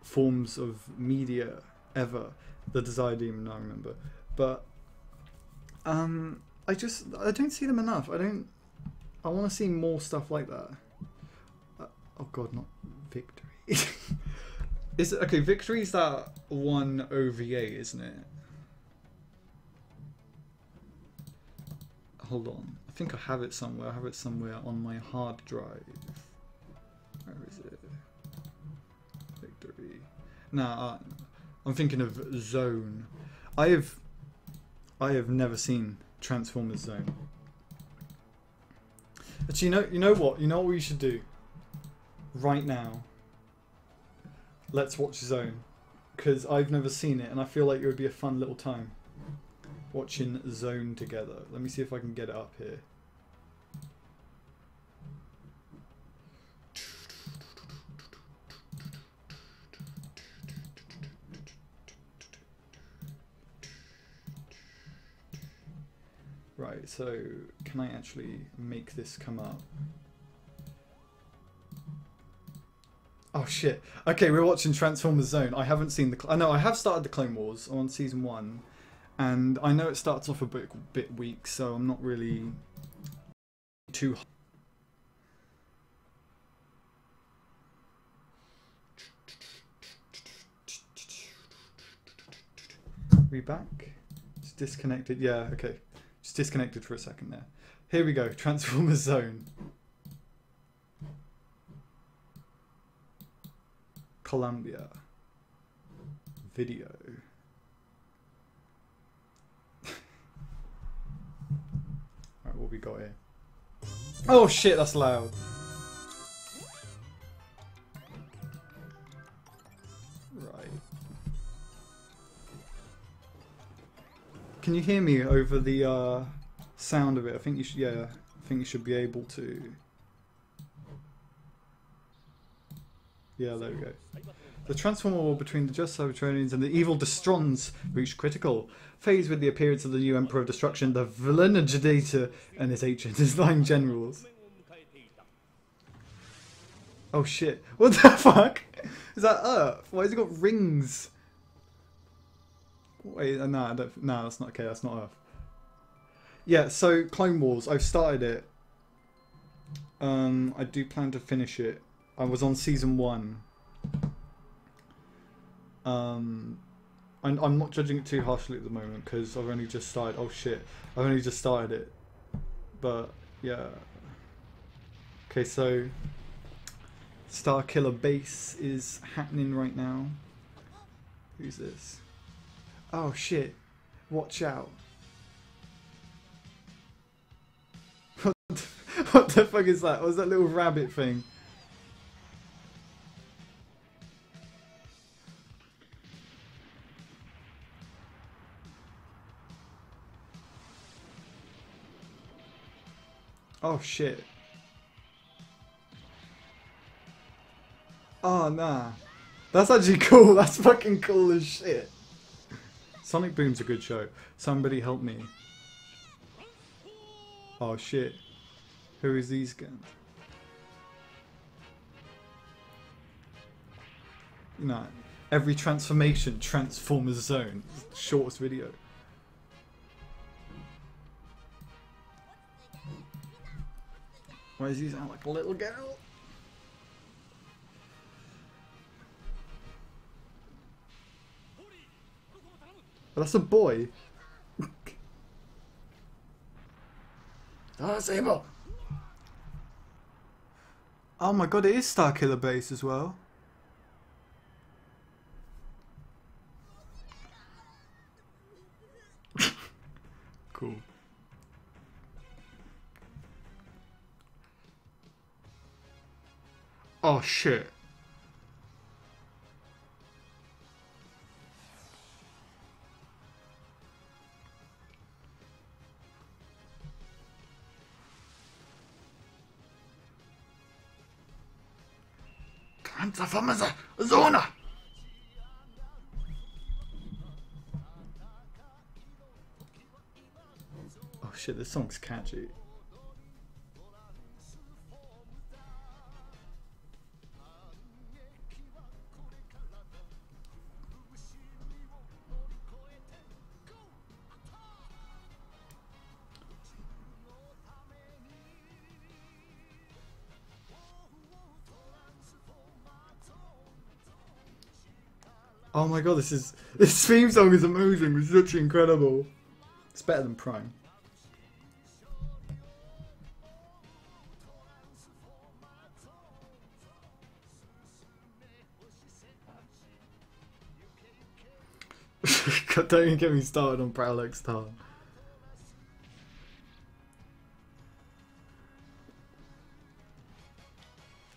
forms of media ever. The Desire Demon, I remember, but I don't see them enough. I want to see more stuff like that. Oh God, not Victory. Is it okay? Victory's that one OVA, isn't it? Hold on. I think I have it somewhere. I have it somewhere on my hard drive. Where is it? Victory. Nah, I'm thinking of Zone. I have never seen Transformers Zone. Actually, you know what? You know what we should do? Right now. Let's watch Zone. Because I've never seen it and I feel like it would be a fun little time. Watching Zone together. Let me see if I can get it up here. Right, so can I actually make this come up? Oh shit. Okay, we're watching Transformers Zone. I haven't seen I know I have started the Clone Wars on season 1. And I know it starts off a bit weak, so I'm not really too... We back? It's disconnected. Yeah, okay. Just disconnected for a second there. Here we go. Transformers Zone. Columbia. Video. What we got here? Oh shit, that's loud. Right. Can you hear me over the sound of it? I think you should. Yeah, I think you should be able to. Yeah, there we go. The Transformer war between the Just Cybertronians and the evil Destrons reached critical phase with the appearance of the new Emperor of Destruction, the Villainagitator, and his 9 generals. Oh shit. What the fuck? Is that Earth? Why has it got rings? Wait, no, that's not okay, that's not Earth. Yeah, so Clone Wars, I've started it. I do plan to finish it. I was on season 1. I'm not judging it too harshly at the moment because I've only just started. Oh shit, I've only just started it. But yeah. Okay, so Starkiller Base is happening right now. Who's this? Oh shit! Watch out! What the fuck is that? What was that little rabbit thing? Oh shit. Oh nah. That's actually cool. That's fucking cool as shit. Sonic Boom's a good show. Somebody help me. Oh shit. Who is these guys? No. Every transformation, Transformers Zone. Shortest video. Why does he sound like a little girl? Oh, that's a boy. Oh, Sable. Oh my god, it is Starkiller Base as well. Cool. Oh shit. Transformers Zone. Oh shit, this song's catchy. Oh my god, this theme song is amazing. It's literally incredible. It's better than Prime. God, don't even get me started on Parallax Star.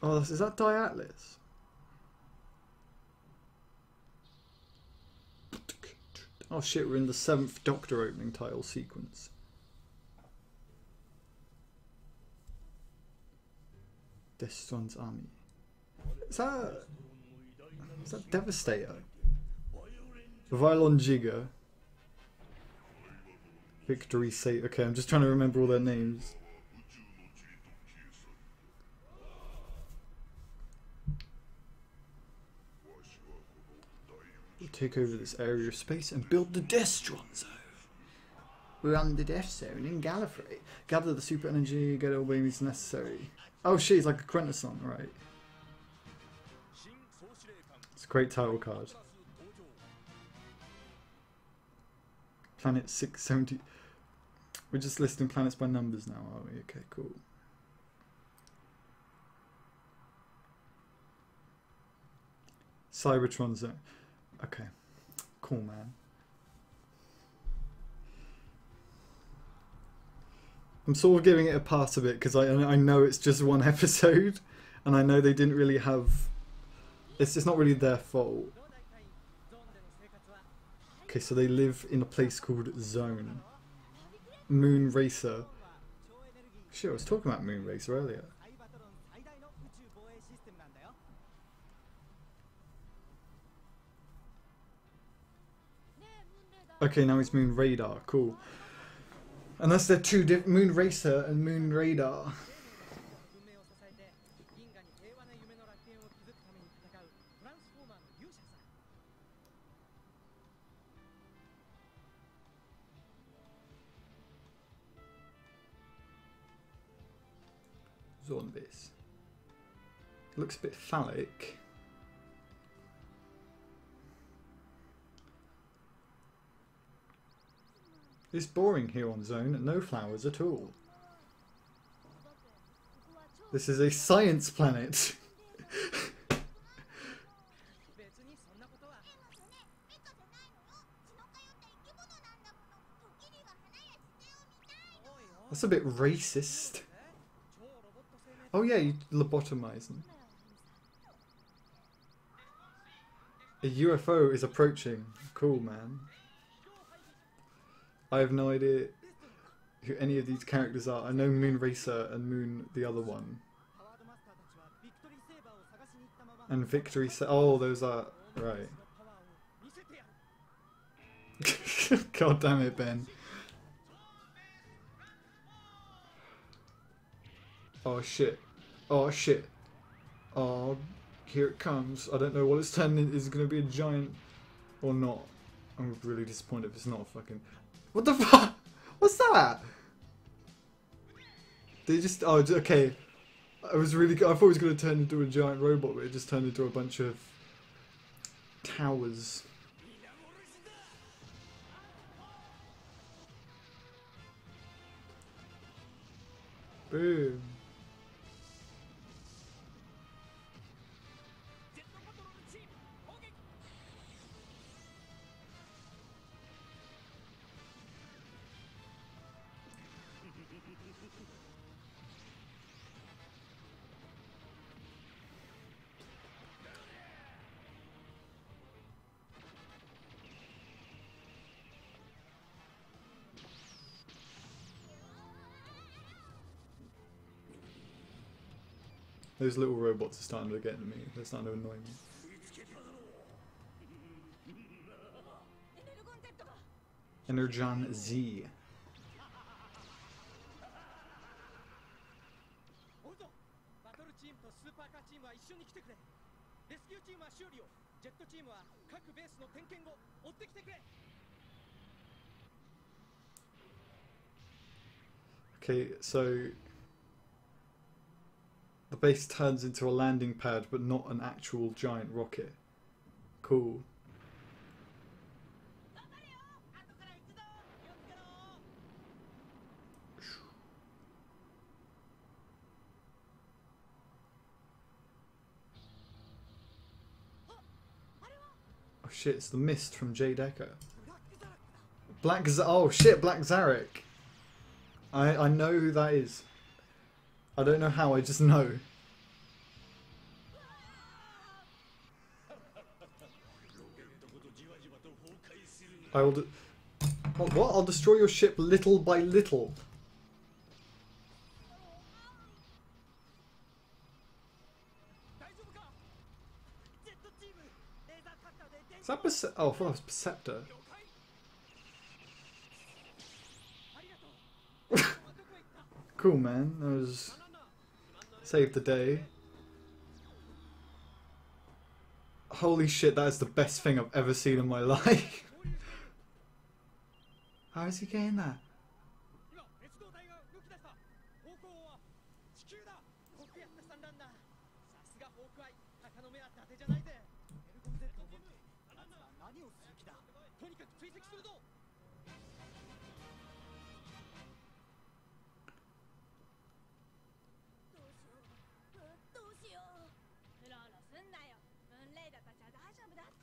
Oh, is that Diatlas? Oh shit, we're in the 7th Doctor opening title sequence. Destron's army. Is that Devastator? Vylon Jigger. Victory Say. Okay, I'm just trying to remember all their names. We'll take over this area of space and build the Destron Zone. We're on the Death Zone in Gallifrey. Gather the super energy, get all babies necessary. Oh shit, it's like a Quintesson, right? It's a great title card. Planet 670. We're just listing planets by numbers now, are we? Okay, cool. Cybertron Zone. Okay, cool, man. I'm sort of giving it a pass a bit because I know it's just one episode, and I know they didn't really have. It's just not really their fault. Okay, so they live in a place called Zone. Moon Racer. Shit, I was talking about Moon Racer earlier. Okay, now it's Moon Radar. Cool. Unless they're two different, Moon Racer and Moon Radar. Zombies. Looks a bit phallic. It's boring here on Zone, no flowers at all. This is a science planet. That's a bit racist. Oh yeah, you lobotomize them. A UFO is approaching. Cool, man. I have no idea. who any of these characters are. I know Moon Racer and Moon the other one. And Victory oh, those are... right. God damn it, Ben. Oh shit. Oh shit. Oh, here it comes. I don't know what it's turning. Is it going to be a giant or not? I'm really disappointed if it's not a fucking... What the fuck? What's that? They just... Oh, okay. I was really... I thought it was going to turn into a giant robot, but it just turned into a bunch of towers. Boom. Those little robots are starting to get to me. They're starting to annoy me. Energon Z. Okay, so the base turns into a landing pad, but not an actual giant rocket. Cool. Oh shit, it's the mist from Jade Echo. Oh shit, Black Zarek. I know who that is. I don't know how, I just know. I will what? I'll destroy your ship little by little. Is that oh, I thought that was Perceptor. Cool, man. That was... saved the day. Holy shit, that is the best thing I've ever seen in my life. How is he getting that?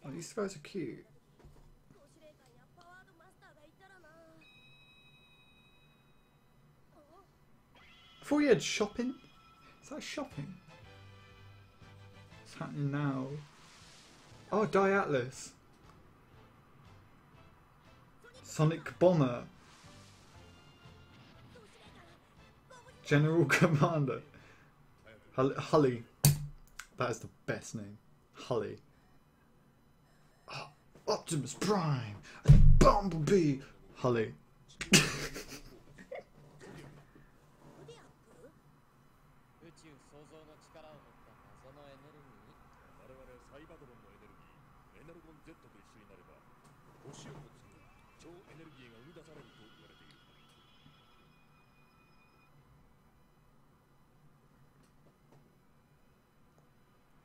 Oh, these guys are cute. I thought you had shopping. Is that shopping? What's happening now? Oh, Die Atlas. Sonic Bomber. General Commander. Hully. That is the best name. Hully. Oh, Optimus Prime. Bumblebee. Hully.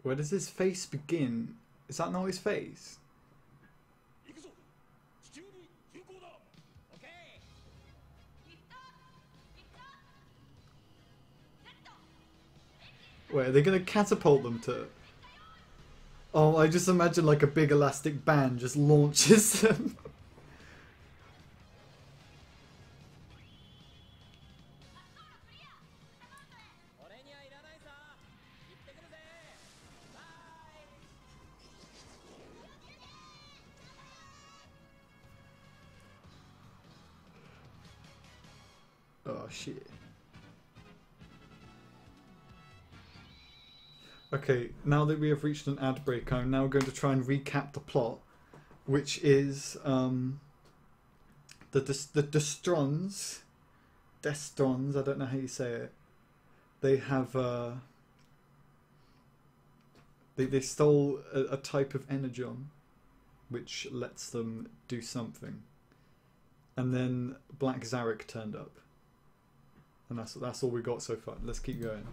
Where does his face begin? Is that not his face? Wait, are they gonna catapult them to... Oh, I just imagine like a big elastic band just launches them. Oh shit. Okay, now that we have reached an ad break, I'm now going to try and recap the plot, which is the Destrons, I don't know how you say it. They have they stole a type of energon, which lets them do something, and then Black Zarek turned up, and that's all we got so far. Let's keep going.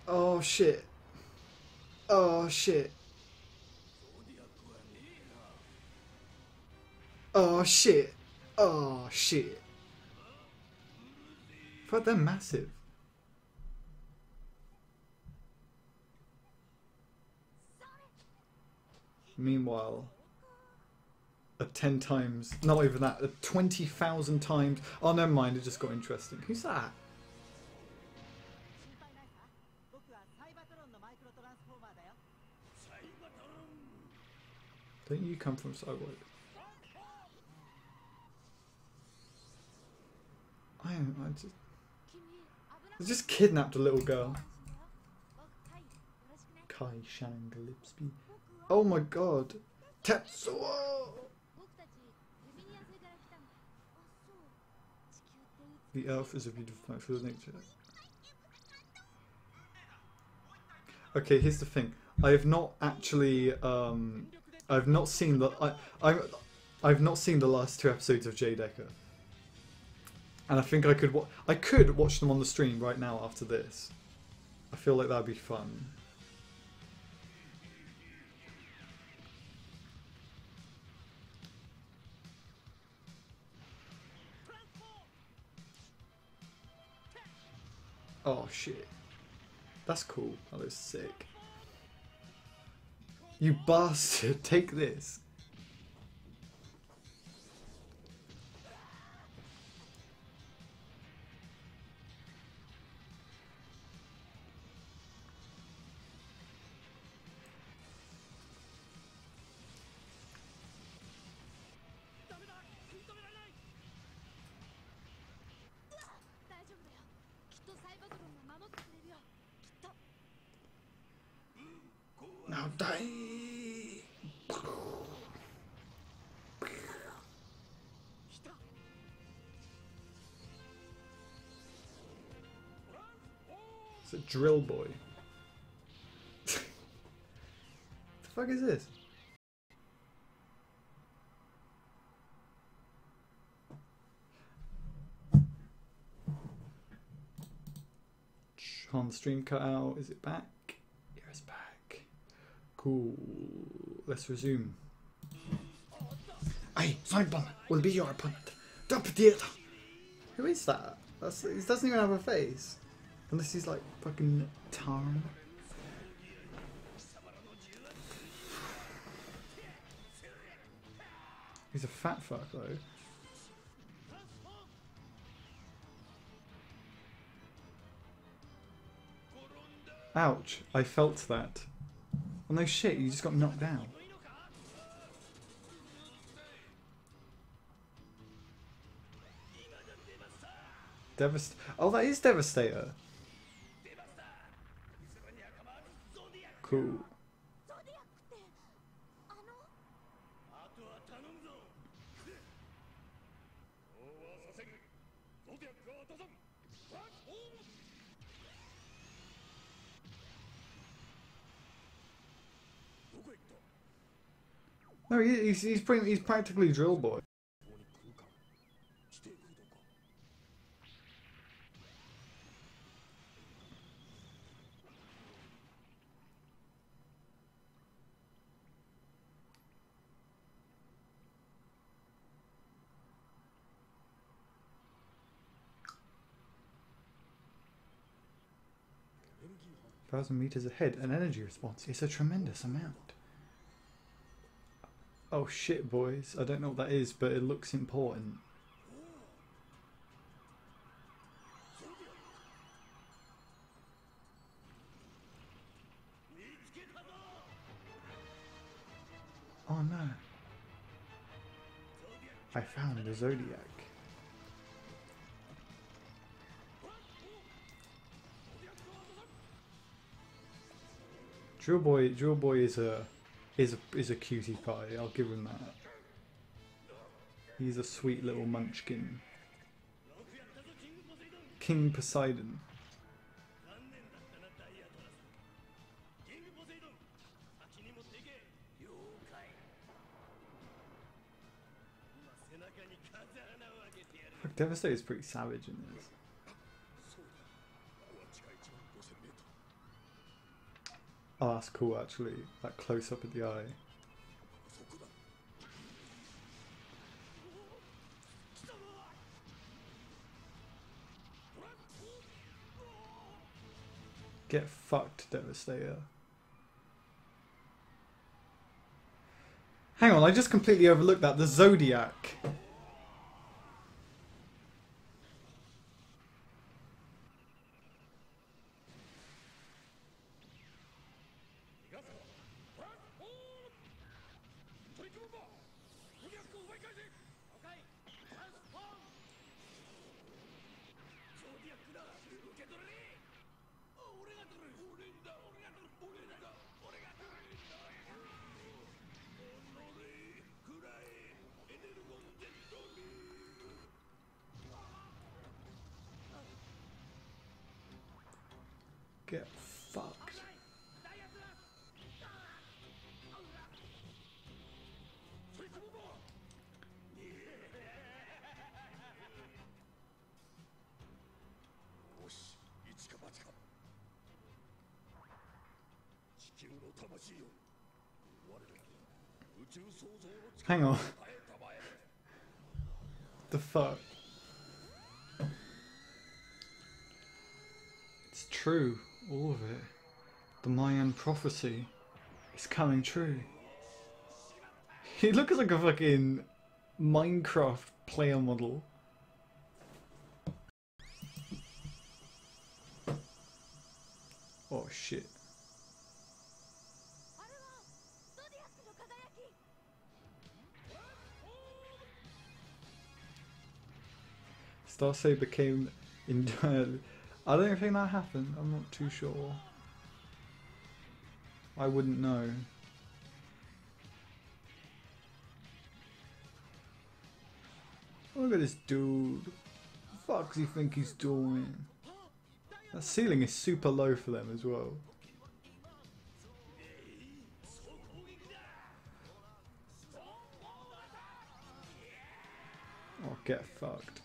Oh shit! Oh shit! Oh shit! Oh shit! But they're massive. Meanwhile, 10 times, not even that, 20,000 times. Oh, never mind, it just got interesting. Who's that? Don't you come from Cyborg? I just kidnapped a little girl. Kai Shang Gillespie. Oh my god. Tetsuo! The Earth is a beautiful planet full of nature. Okay, here's the thing. I have not actually I've not seen the I've not seen the last 2 episodes of Jade Ecker. And I think I could watch them on the stream right now after this. I feel like that'd be fun. Oh shit. That's cool. That looks sick. You bastard, take this. Now die. It's a drill boy. The fuck is this? On the stream cut out. Is it back? Yeah, it's back. Cool. Let's resume. Aye, Soundbomb will be your opponent. Drop it. Who is that? He doesn't even have a face. Unless he's like fucking Tarn. He's a fat fuck though. Ouch, I felt that. Well, no shit, you just got knocked down. Oh, that is Devastator. Cool. No, he's practically Drill Boy. Thousand meters ahead, an energy response is a tremendous amount. Oh shit, boys. I don't know what that is, but it looks important. Oh no. I found the Zodiac. Drill Boy is a cutie pie. I'll give him that. He's a sweet little munchkin. King Poseidon. Fuck, Devastator is pretty savage in this. Oh, that's cool actually. That close up at the eye. Get fucked, Devastator. Hang on, I just completely overlooked that. The Zodiac. Get fucked. Hang on. The fuck? It's true, all of it. The Mayan prophecy is coming true. He looks like a fucking Minecraft player model. Oh shit. Starsaber became entirely... I don't think that happened. I'm not too sure. I wouldn't know. Look at this dude. What the fuck does he think he's doing? That ceiling is super low for them as well. Oh, get fucked.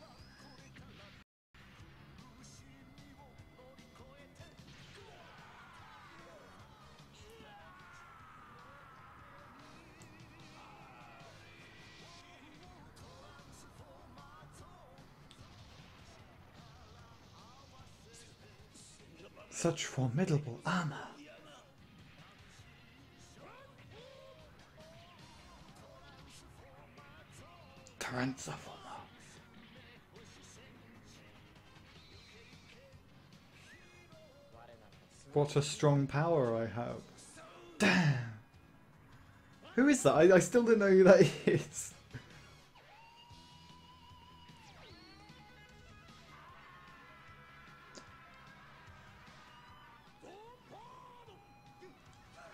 Such formidable armor. Torrents of armor. What a strong power I have. Damn. Who is that? I still don't know who that is.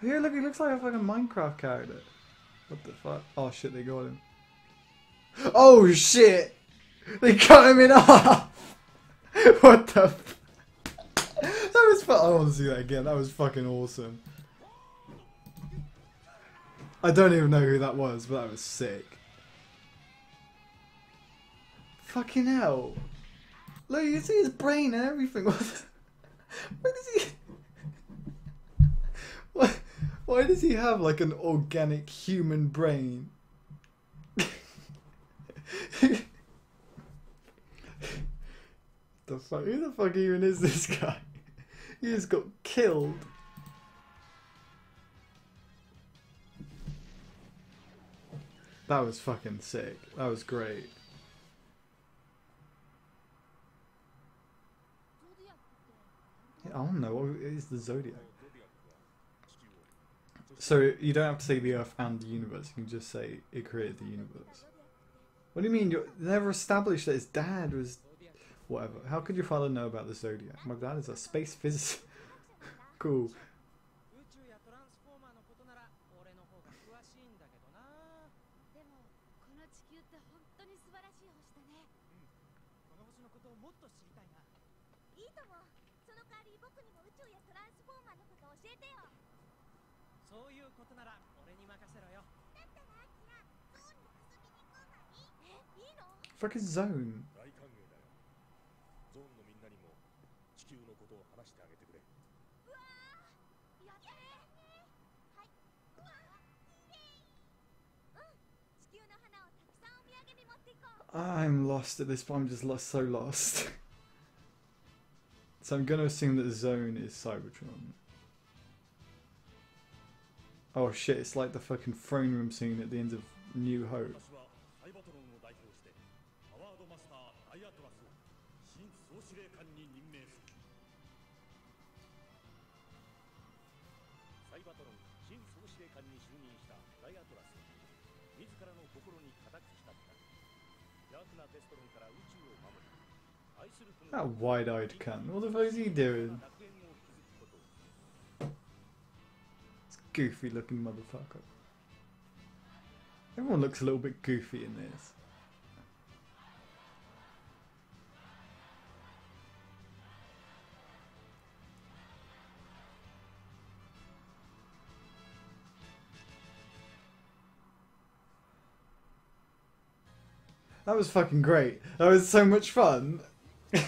Yeah, look, he looks like a fucking Minecraft character. What the fuck? Oh shit, they got him. Oh shit! They cut him in half! What the f... That was fun. I want to see that again. That was fucking awesome. I don't even know who that was, but that was sick. Fucking hell. Look, you see his brain and everything. What does he... Why does he have like an organic human brain? The fuck? Who the fuck even is this guy? He just got killed. That was fucking sick. That was great. I don't know. What is the Zodiac? So you don't have to say the Earth and the universe. You can just say it created the universe. What do you mean? You never established that his dad was... Whatever. How could your father know about the Zodiac? My dad is a space physicist. Cool. 宇宙やトランスフォーマーのことなら俺の方が詳しいんだけどな。でもこの地球って本当に素晴らしい星だね。この星のことをもっと知りたいな。いいとも。その代わり僕にも宇宙やトランスフォーマーのこと教えてよ。そういうことなら俺に任せろよ。だったらアキラ、ゾーンに遊びに行こうがいい？いいの？ Fuck is Zone? 大歓迎だよ。ゾーンのみんなにも地球のことを話してあげてくれ。うわー、やったね。はい。うわー、イエーイ。地球の花をたくさんお土産に持っていこう。 I'm lost at this point. I'm just lost, so lost. So I'm gonna assume that Zone is Cybertron. Oh shit, it's like the fucking throne room scene at the end of New Hope. 私はサイバトロンを代表してパワードマスターダイアトラスを新総司令官に任命する。サイバトロン新総司令官に就任したダイアトラス。自らの心に固く誓った。邪悪なデストロンから宇宙を守り、愛する友 That wide-eyed cunt. What the fuck is he doing? 楽園を築くことを。 Goofy looking motherfucker. Everyone looks a little bit goofy in this. That was fucking great. That was so much fun. That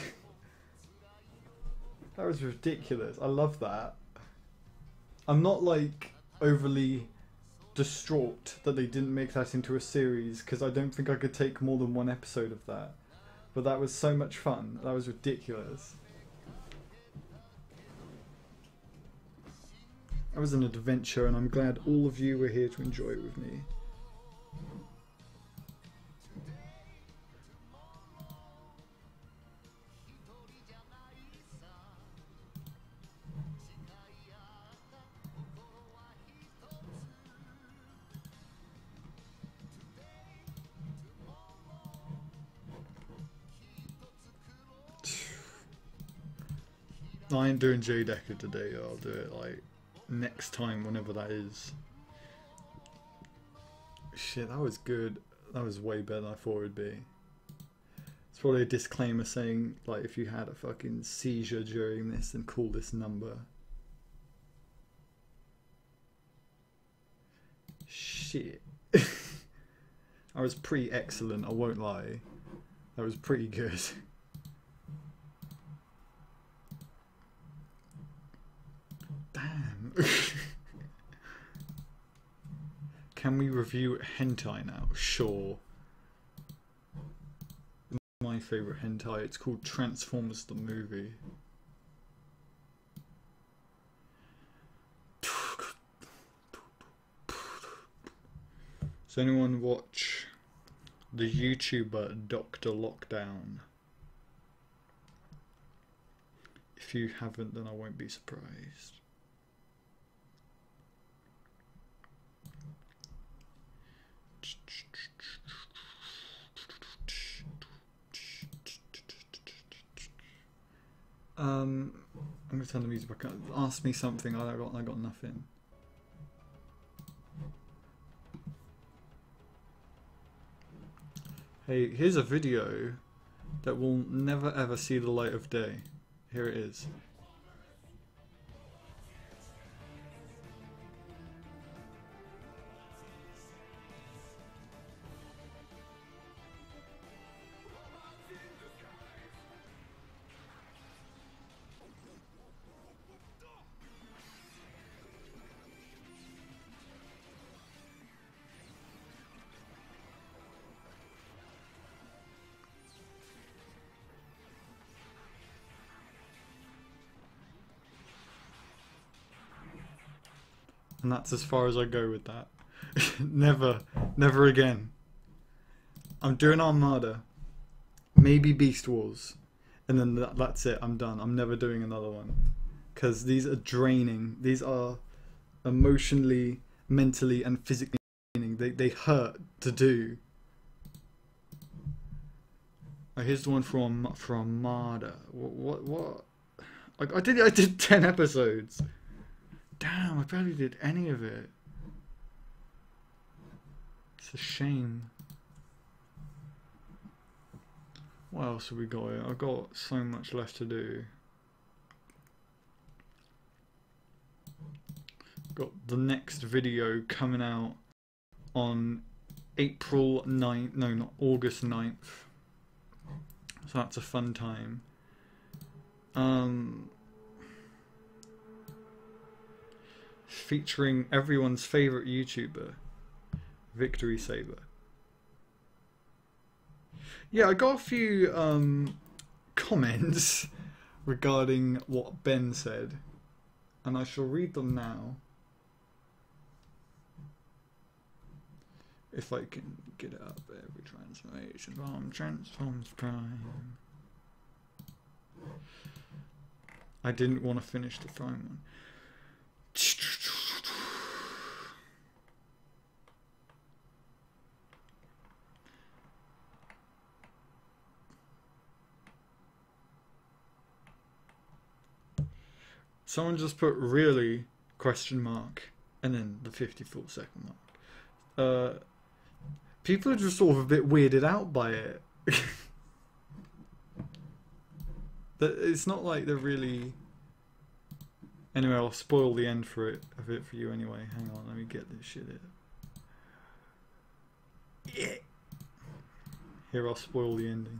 was ridiculous. I love that. I'm not like overly distraught that they didn't make that into a series because I don't think I could take more than one episode of that. But that was so much fun. That was ridiculous. That was an adventure and I'm glad all of you were here to enjoy it with me. I ain't doing J Decker today, I'll do it like next time, whenever that is. Shit, that was good. That was way better than I thought it would be. It's probably a disclaimer saying, like, if you had a fucking seizure during this, then call this number. Shit. That was pretty excellent, I won't lie. That was pretty good. Damn. Can we review hentai now? Sure. My favourite hentai, it's called Transformers the Movie. Does anyone watch the YouTuber Dr. Lockdown? If you haven't, then I won't be surprised. I'm gonna turn the music back up. Ask me something. I got nothing. Hey, here's a video that will never ever see the light of day. Here it is. And that's as far as I go with that. Never again. I'm doing Armada, maybe Beast Wars, and then that's it. I'm done. I'm never doing another one because these are draining. These are emotionally, mentally, and physically draining. They hurt to do. Oh, here's the one from Armada. What? I did 10 episodes. Damn, I barely did any of it. It's a shame. What else have we got here? I've got so much left to do. Got the next video coming out on April 9th. No, not August 9th. So that's a fun time. Featuring everyone's favourite YouTuber, Victory Saber. Yeah, I got a few comments regarding what Ben said, and I shall read them now. If I can get it up, every transformation from Transformers Prime. I didn't want to finish the phone one. Someone just put really ? And then the 54-second mark. People are just sort of a bit weirded out by it. It's not like they're really. Anyway, I'll spoil the end of it for you anyway. Hang on, let me get this shit in. Yeah. Here, I'll spoil the ending.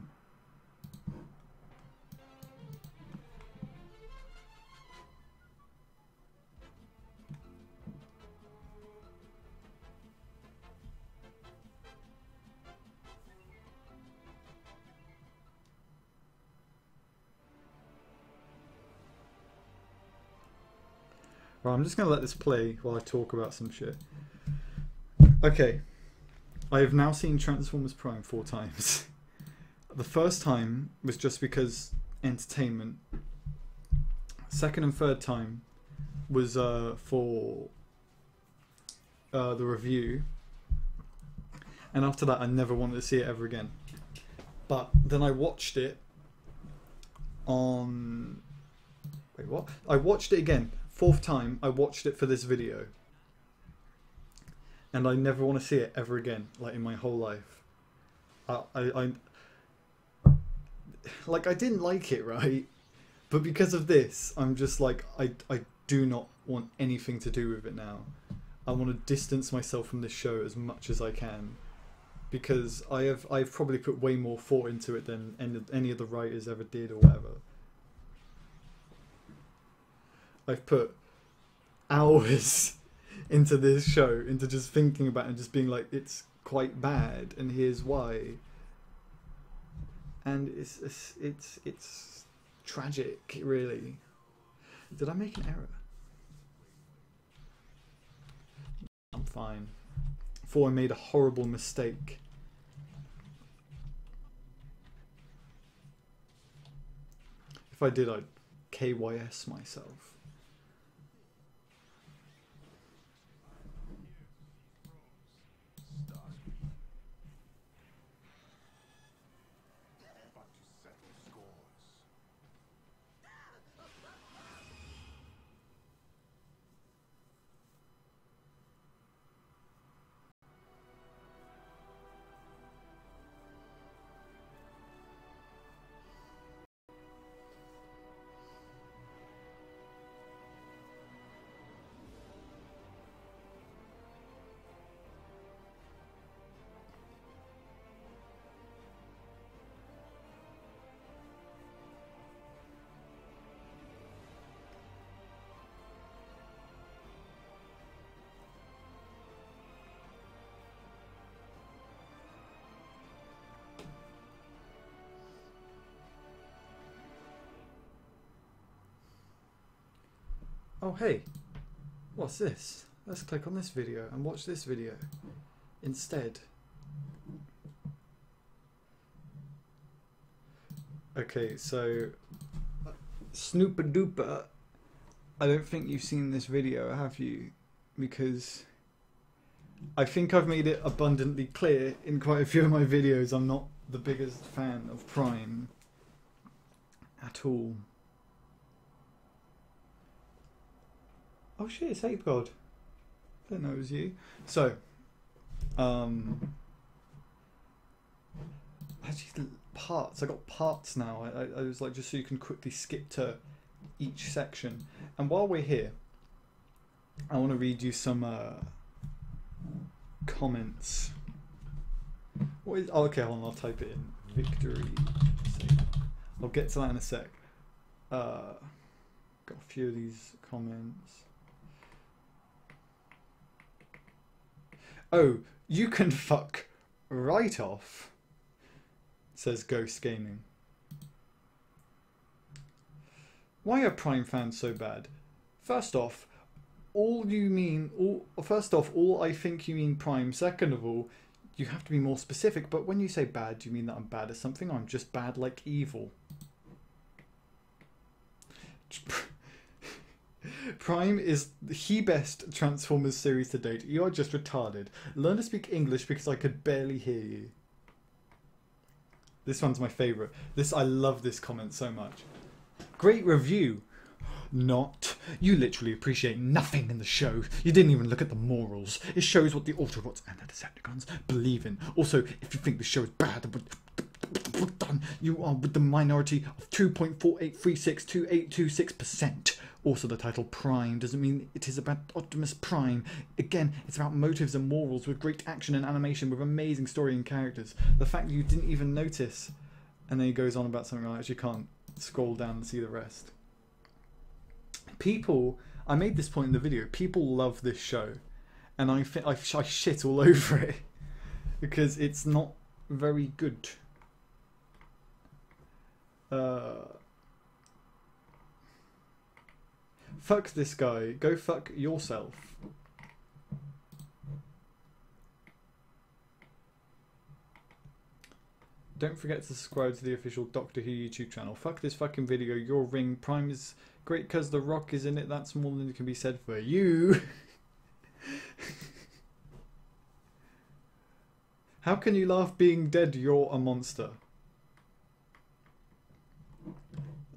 Right, I'm just going to let this play while I talk about some shit. Okay. I have now seen Transformers Prime 4 times. The first time was just because entertainment. Second and third time was for the review. And after that I never wanted to see it ever again. But then I watched it on... Wait, what? I watched it again. Fourth time I watched it for this video, and I never want to see it ever again, like in my whole life. I didn't like it, right? But because of this, I'm just like, I do not want anything to do with it now. I want to distance myself from this show as much as I can, because I've probably put way more thought into it than any of the writers ever did or whatever. I've put hours into this show, into just thinking about it and just being like, it's quite bad, and here's why. And it's tragic, really. Did I make an error? I'm fine. Before I made a horrible mistake. If I did, I'd KYS myself. Oh hey, what's this? Let's click on this video and watch this video instead. Okay, so Snooper Duper, I don't think you've seen this video, have you? Because I think I've made it abundantly clear in quite a few of my videos I'm not the biggest fan of Prime at all. Oh shit, it's Ape God. I didn't know it was you. So, actually, parts. I got parts now. I was like, just so you can quickly skip to each section. And while we're here, I want to read you some comments. What is? Oh, okay, hold on. I'll type it in. Victory. I'll get to that in a sec. Got a few of these comments. Oh, you can fuck right off, says Ghost Gaming. Why are Prime fans so bad? First off, all I think you mean Prime. Second of all, you have to be more specific, but when you say bad, do you mean that I'm bad at something or I'm just bad like evil? Prime is the best Transformers series to date. You are just retarded. Learn to speak English because I could barely hear you. This one's my favourite. I love this comment so much. Great review. Not. You literally appreciate nothing in the show. You didn't even look at the morals. It shows what the Autobots and the Decepticons believe in. Also, if you think the show is bad, done, you are with the minority of 2.48362826%. Also, the title Prime doesn't mean it is about Optimus Prime. Again, it's about motives and morals with great action and animation with amazing story and characters. The fact that you didn't even notice, and then he goes on about something I actually can't scroll down and see the rest. People, I made this point in the video, people love this show, and I shit all over it because it's not very good. Fuck this guy. Go fuck yourself. Don't forget to subscribe to the official Doctor Who YouTube channel. Fuck this fucking video. Your ring. Prime is great because The Rock is in it. That's more than can be said for you. How can you laugh being dead? You're a monster.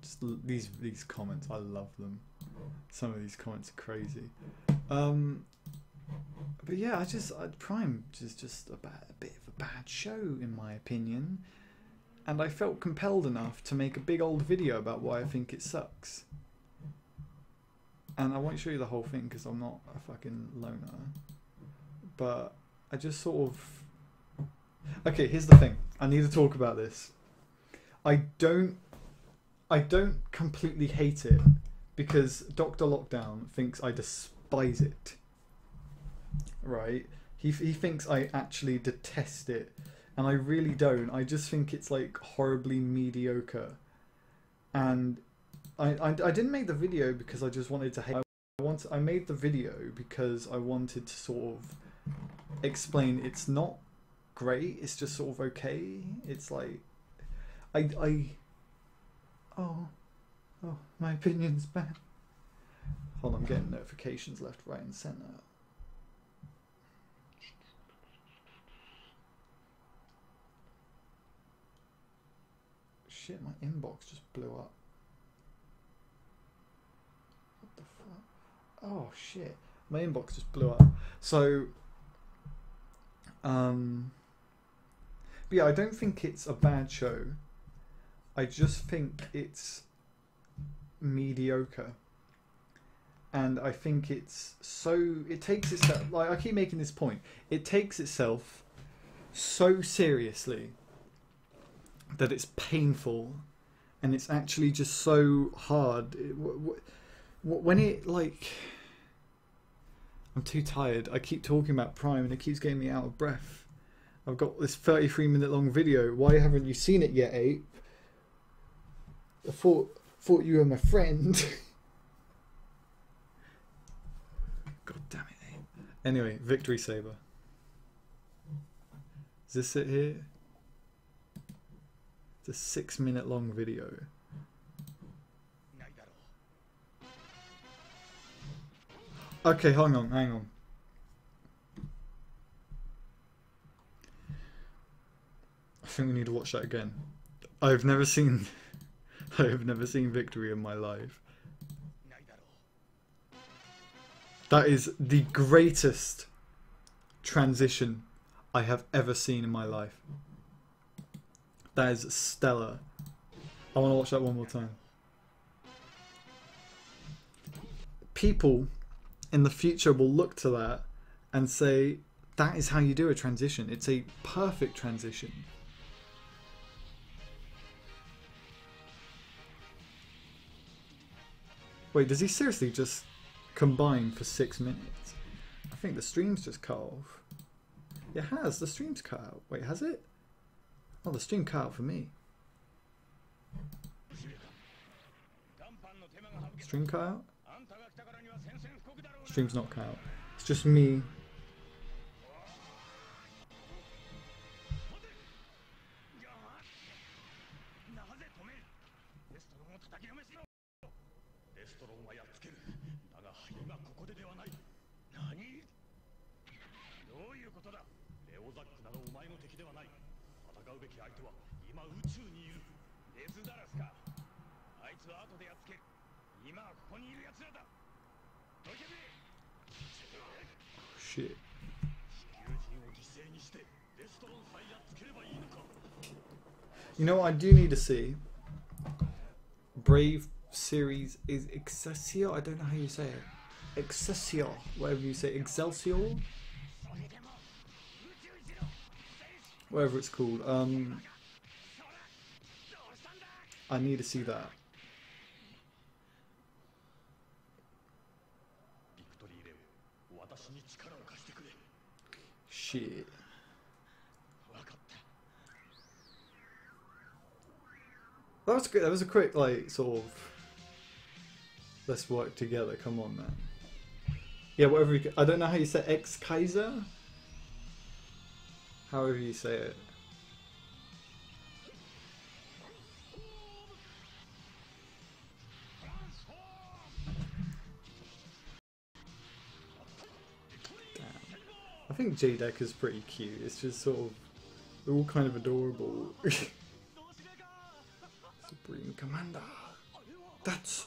Just these comments, I love them. Some of these comments are crazy. But yeah, Prime is just a bit of a bad show in my opinion, and I felt compelled enough to make a big old video about why I think it sucks. And I won't show you the whole thing because I'm not a fucking loner. But I just sort of... Okay, here's the thing. I need to talk about this. I don't completely hate it because Dr. Lockdown thinks I despise it. Right? He thinks I actually detest it. And I really don't. I just think it's like horribly mediocre. And I didn't make the video because I just wanted to hate. I made the video because I wanted to sort of explain it's not great, it's just sort of okay. It's like oh my opinion's bad. Hold on, I'm getting notifications left, right and centre. Shit, my inbox just blew up. What the fuck? Oh shit, my inbox just blew up. So but yeah, I don't think it's a bad show. I just think it's mediocre. And I think it's so... It takes itself... Like, I keep making this point. It takes itself so seriously that it's painful. And it's actually just so hard. When it, like... I'm too tired. I keep talking about Prime and it keeps getting me out of breath. I've got this 33-minute long video. Why haven't you seen it yet, Ape? I thought you were my friend. God damn it, Ape. Anyway, Victory Saber. Is this it here? It's a 6-minute long video. Okay, hang on. I think we need to watch that again. I've never seen I have never seen Victory in my life. That is the greatest transition I have ever seen in my life. That is stellar. I want to watch that one more time. People in the future will look to that and say, that is how you do a transition. It's a perfect transition. Wait, does he seriously just combine for 6 minutes? I think the stream's just cut off. It has. The stream's cut out. Wait, has it? Oh, the stream cut out for me. Stream cut out? Stream's not cut out. It's just me. Shit. You know what I do need to see? Brave series is Excelsior. I don't know how you say it. Excelsior, whatever you say. Excelsior? Whatever it's called. I need to see that. Shit. That was good. That was a quick, like, sort of, let's work together. Come on, man. Yeah, whatever you, I don't know how you say Ex-Kaiser? However you say it. I think J-Deck is pretty cute. It's just sort of, they're all kind of adorable. Supreme Commander. That's.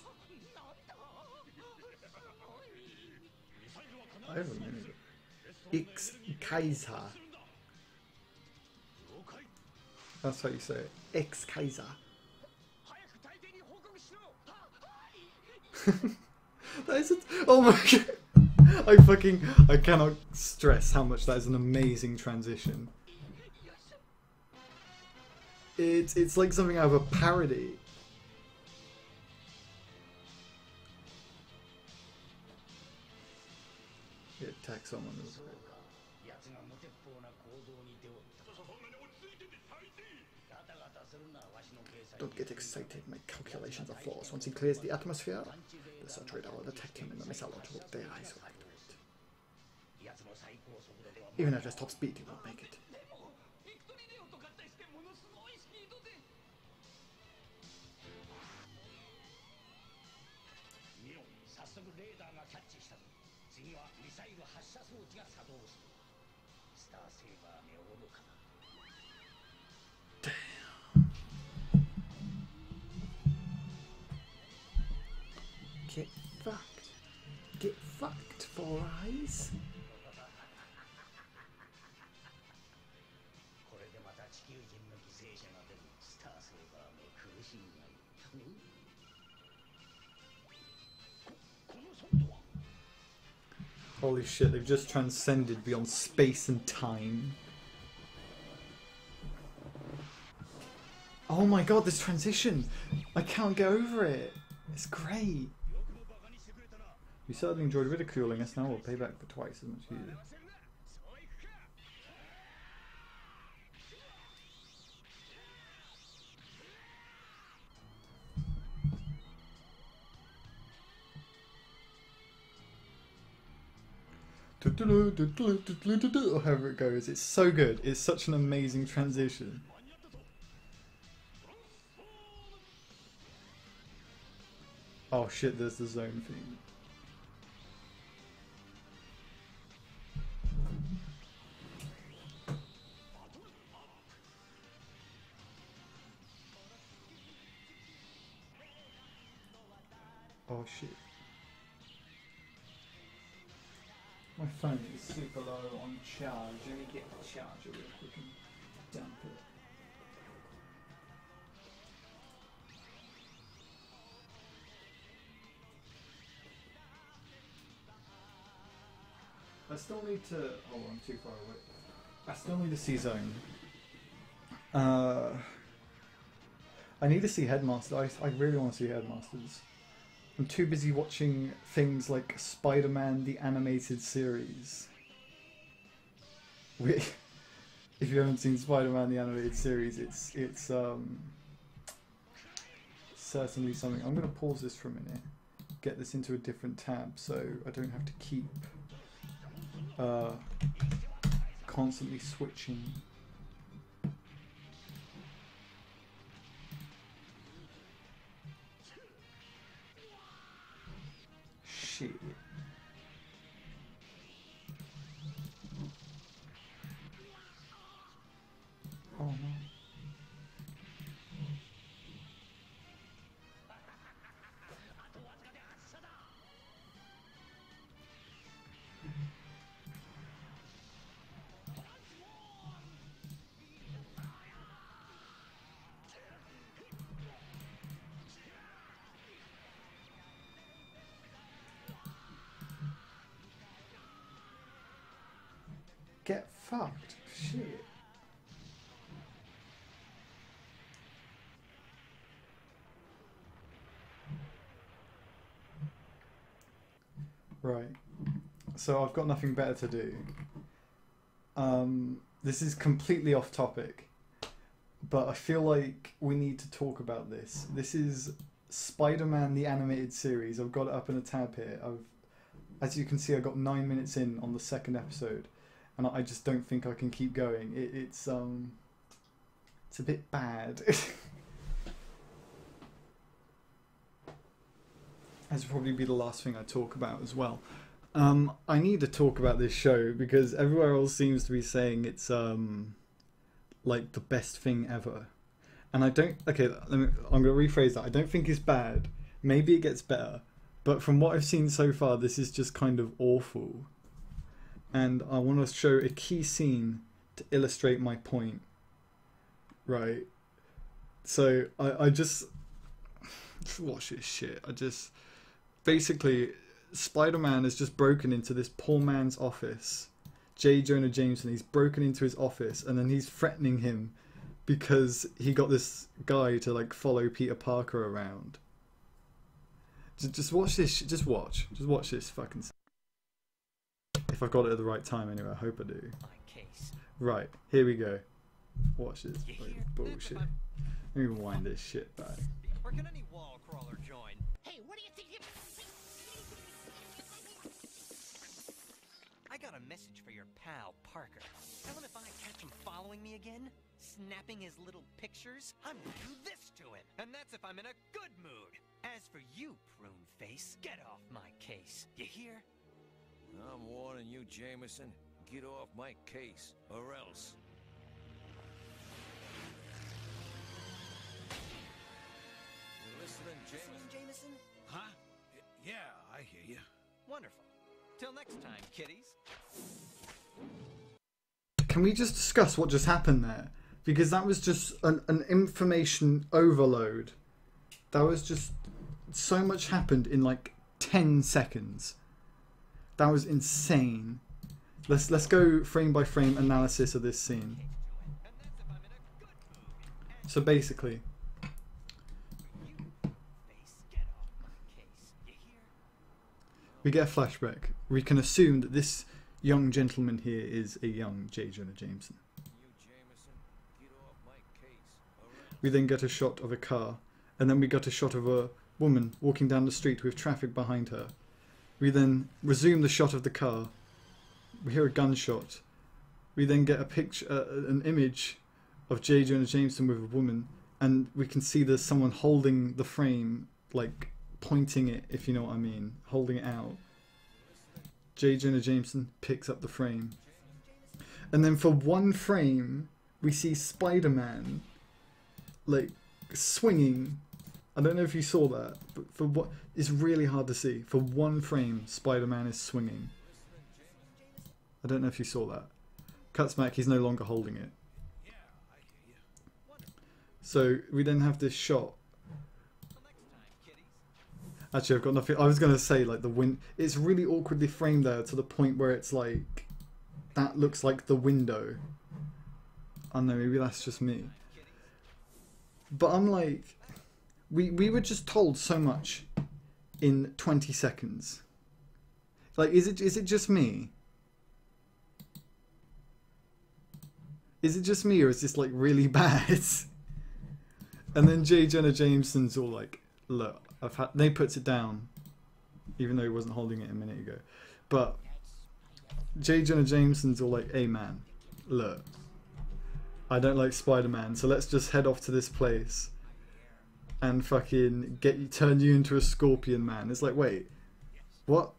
I have a minute. Ex-Kaiser. That's how you say it. Ex-Kaiser. That is. Oh my god. I cannot stress how much that is an amazing transition. It's like something out of a parody. Yeah, attack someone. Don't get excited, my calculations are flawless. Once he clears the atmosphere, the saturator will detect him and the missile launcher will dare isolate it. Even at his top speed, he won't make it. Get fucked. Get fucked, Four Eyes. Holy shit, they've just transcended beyond space and time. Oh my god, this transition! I can't get over it. It's great. You certainly enjoyed ridiculing us, now we'll pay back for twice as much as you did. However it goes, it's so good. It's such an amazing transition. Oh shit, there's the zone theme. Oh shit. My phone is super low on charge. Let me get the charger real quick and dump it. I still need to... Hold on, I'm too far away. I still need to see Zone. I need to see Headmaster. I really want to see Headmasters. I'm too busy watching things like Spider-Man the Animated Series. If you haven't seen Spider-Man the Animated Series, it's certainly something. I'm going to pause this for a minute, get this into a different tab so I don't have to keep constantly switching. Shit. Oh no. Get fucked. Shit. Right. So I've got nothing better to do. This is completely off topic, but I feel like we need to talk about this. This is Spider-Man the Animated Series. I've got it up in a tab here. As you can see, I got 9 minutes in on the second episode. And I just don't think I can keep going. It's a bit bad. This will probably be the last thing I talk about as well. I need to talk about this show because everywhere else seems to be saying it's like the best thing ever. And I don't... Okay, I'm going to rephrase that. I don't think it's bad. Maybe it gets better. But from what I've seen so far, this is just kind of awful. And I want to show a key scene to illustrate my point. Right. So I just watch this shit. Basically, Spider-Man has just broken into this poor man's office. J. Jonah Jameson, he's broken into his office and then he's threatening him because he got this guy to like follow Peter Parker around. Just watch this. Just watch this fucking. If I got it at the right time, anyway, I hope I do. Right, here we go. Watch this bullshit. Let me wind this shit back. Or can any wall crawler join? Hey, what do you think? I got a message for your pal, Parker. Tell him if I catch him following me again, snapping his little pictures, I'm gonna do this to him. And that's if I'm in a good mood. As for you, prune face, get off my case. You hear? I'm warning you, Jameson. Get off my case, or else. You listening, Jameson? Huh? Yeah, I hear you. Wonderful. Till next time, kiddies. Can we just discuss what just happened there? Because that was just an information overload. That was just... So much happened in like 10 seconds. That was insane. Let's go frame by frame analysis of this scene. So basically, we get a flashback. We can assume that this young gentleman here is a young J. Jonah Jameson. We then get a shot of a car, and then we get a shot of a woman walking down the street with traffic behind her. We then resume the shot of the car. We hear a gunshot. We then get a picture, an image of J. Jonah Jameson with a woman, and we can see there's someone holding the frame, like pointing it, if you know what I mean, holding it out. J. Jonah Jameson picks up the frame. And then for one frame, we see Spider-Man, like, swinging I don't know if you saw that, but for what it's really hard to see. For one frame, Spider-Man is swinging. I don't know if you saw that. Cuts back, he's no longer holding it. So we then have this shot. Actually, I've got nothing. I was going to say, like, the wind. It's really awkwardly framed there to the point where it's like, that looks like the window. I don't know, maybe that's just me. But I'm like, we were just told so much in 20 seconds. Like, is it just me? Is it just me, or is this like really bad? And then J. Jonah Jameson's all like, look, they puts it down, even though he wasn't holding it a minute ago. But J. Jonah Jameson's all like, hey man, look, I don't like Spider-Man, so let's just head off to this place and fucking turn you into a Scorpion Man. It's like, wait, what?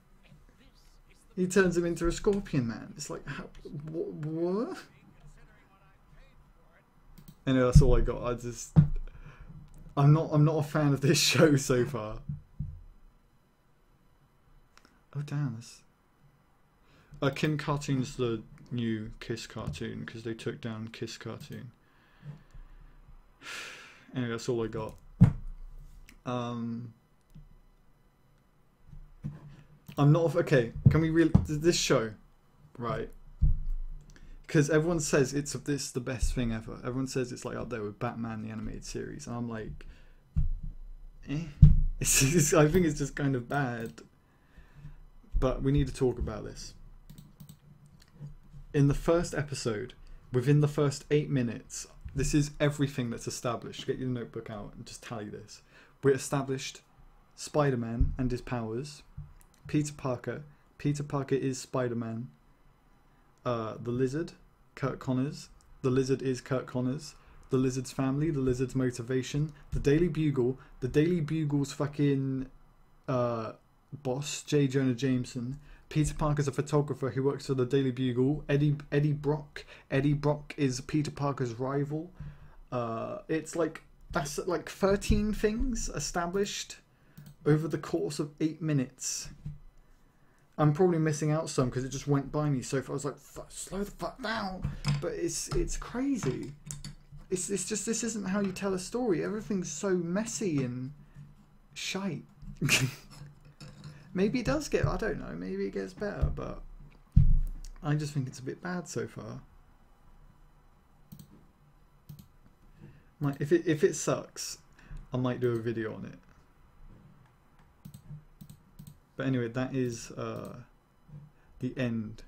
He turns him into a Scorpion Man. It's like, how, what? Anyway, that's all I got. I'm not a fan of this show so far. Oh damn! Kim Cartoon's the new Kiss cartoon because they took down Kiss Cartoon. Anyway, that's all I got. I'm not okay. Can we really this show, right? Because everyone says it's the best thing ever. Everyone says it's like up there with Batman the animated series, and I'm like, eh. I think it's just kind of bad. But we need to talk about this. In the first episode, within the first 8 minutes, this is everything that's established. Get your notebook out and just tally this. We established Spider-Man and his powers. Peter Parker. Peter Parker is Spider-Man. The Lizard, Kurt Connors. The Lizard is Kurt Connors. The Lizard's family. The Lizard's motivation. The Daily Bugle. The Daily Bugle's fucking boss, J. Jonah Jameson. Peter Parker's a photographer who works for the Daily Bugle. Eddie Brock. Eddie Brock is Peter Parker's rival. It's like, that's like 13 things established over the course of 8 minutes. I'm probably missing out some because it just went by me so far. I was like, slow the fuck down. But it's crazy. It's just, this isn't how you tell a story. Everything's so messy and shite. Maybe it does get, I don't know, maybe it gets better, but I just think it's a bit bad so far. Like, if it sucks, I might do a video on it. But anyway, that is the end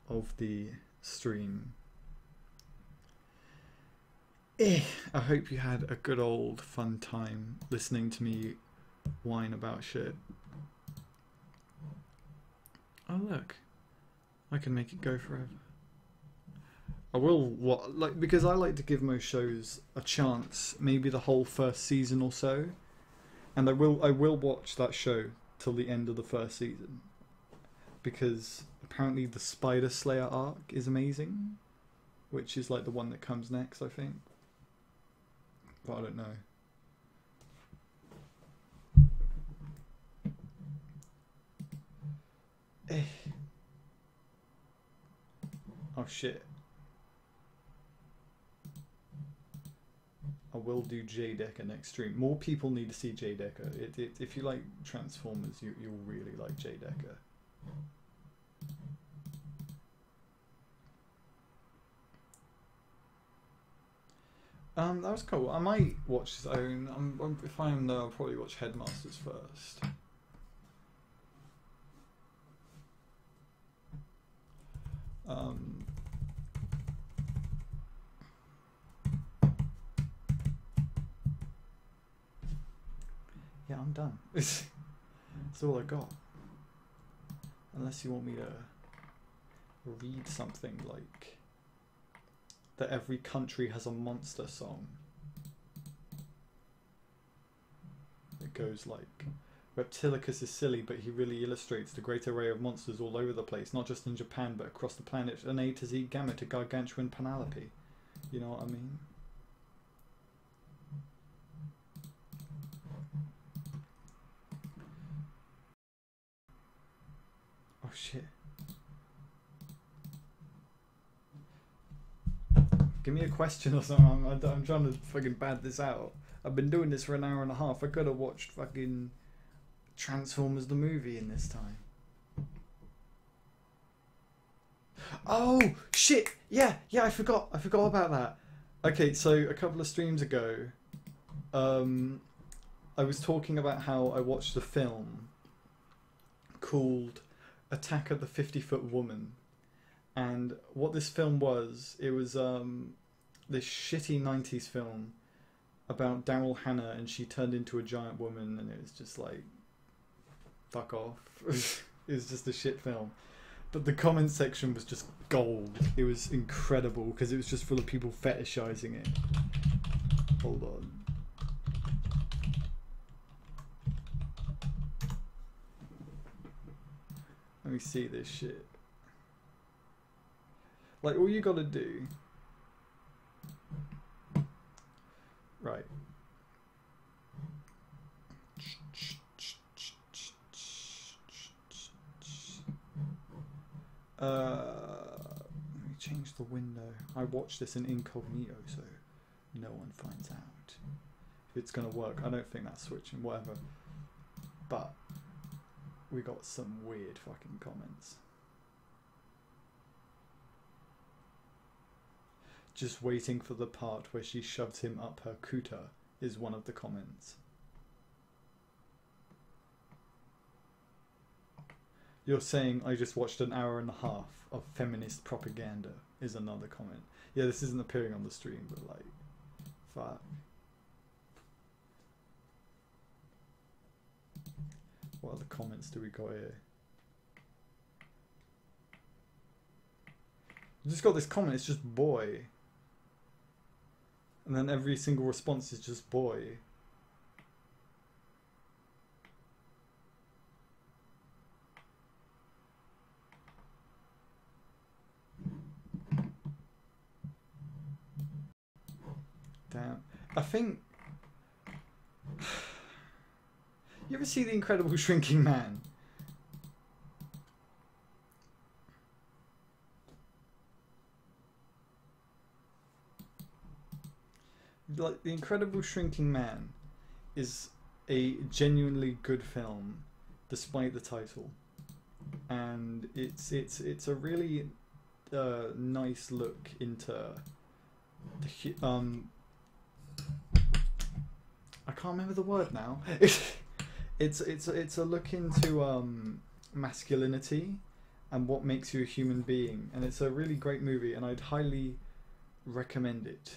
of the stream. I hope you had a good old fun time listening to me whine about shit. Oh look, I can make it go forever. I will, because I like to give most shows a chance, maybe the whole first season or so, and I will watch that show till the end of the first season, because apparently the Spider Slayer arc is amazing, which is like the one that comes next, I think, but I don't know. Oh shit. I will do J Decker next stream. More people need to see J Decker. If you like Transformers, you'll really like J Decker. That was cool. I might watch his own. If I'm there, I'll probably watch Headmasters first. Yeah, I'm done. That's all I got. Unless you want me to read something like that every country has a monster song. It goes like, Reptilicus is silly, but he really illustrates the great array of monsters all over the place, not just in Japan, but across the planet, an A to Z gamut to gargantuan Penelope. You know what I mean? Oh shit. Give me a question or something. I'm trying to fucking pad this out. I've been doing this for an hour and a half. I could have watched fucking Transformers the movie in this time. Oh shit! Yeah, I forgot about that. Okay, so a couple of streams ago, I was talking about how I watched a film called Attack of the 50-Foot Woman, and what this film was, it was this shitty 90s film about Daryl Hannah, and she turned into a giant woman, and it was just like, fuck off. It was just a shit film. But the comment section was just gold. It was incredible because it was just full of people fetishizing it. Hold on. Let me see this shit. Like, all you gotta do... Right. Let me change the window. I watched this in incognito, so no one finds out if it's gonna work. I don't think that's switching, whatever. But we got some weird fucking comments. Just waiting for the part where she shoves him up her cooter is one of the comments. You're saying I just watched an hour and a half of feminist propaganda is another comment. Yeah, this isn't appearing on the stream, but like, fuck. What other comments do we got here? I just got this comment, it's just boy. And then every single response is just boy. Damn. I think... You ever see The Incredible Shrinking Man? Like, The Incredible Shrinking Man is a genuinely good film, despite the title, and it's a really nice look into the I can't remember the word now. It's a look into masculinity and what makes you a human being, and it's a really great movie, and I'd highly recommend it.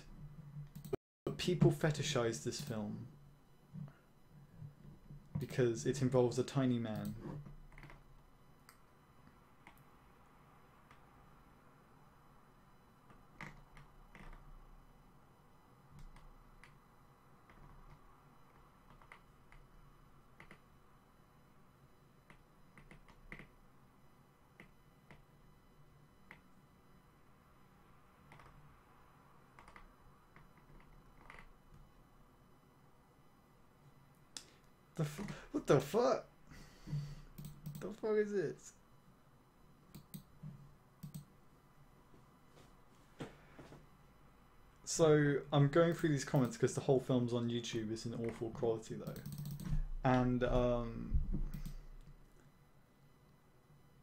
But people fetishize this film because it involves a tiny man. What the fuck? The fuck is this? So I'm going through these comments because the whole film's on YouTube. It's in awful quality though, and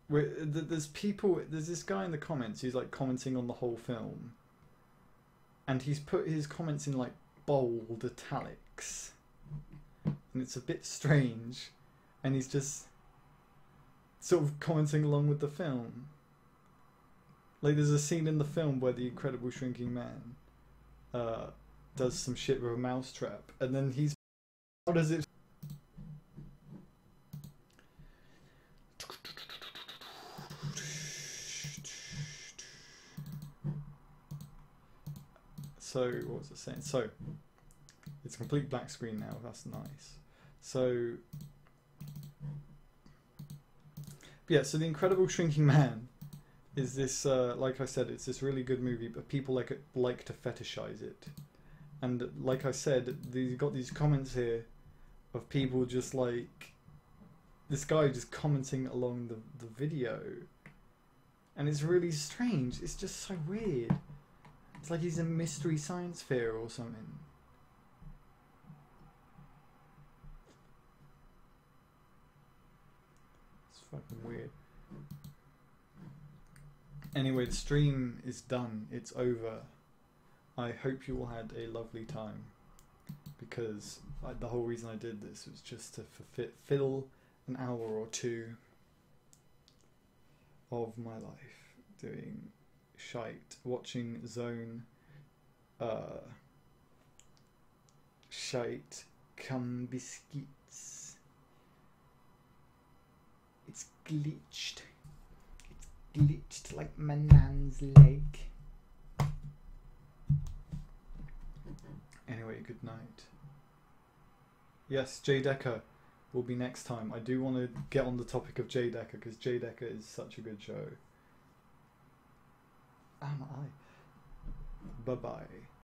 there's this guy in the comments who's like commenting on the whole film, and he's put his comments in like bold italics. And it's a bit strange, and he's just sort of commenting along with the film. Like, there's a scene in the film where the Incredible Shrinking Man does some shit with a mousetrap, and then he's... How does it... So, what was I saying? So, it's a complete black screen now, that's nice. So, yeah, so The Incredible Shrinking Man is this, like I said, it's this really good movie, but people like to fetishize it. And like I said, you've got these comments here of people just like this guy just commenting along the video. And it's really strange. It's just so weird. It's like he's in Mystery Science Fair or something. It's fucking weird. Anyway, the stream is done. It's over. I hope you all had a lovely time. Because the whole reason I did this was just to fill an hour or two of my life doing shite, watching Zone shite cum biscuits. It's glitched. It's glitched like my nan's leg. Anyway, good night. Yes, Jay Decker will be next time. I do want to get on the topic of Jay Decker because Jay Decker is such a good show. Am I? Bye bye.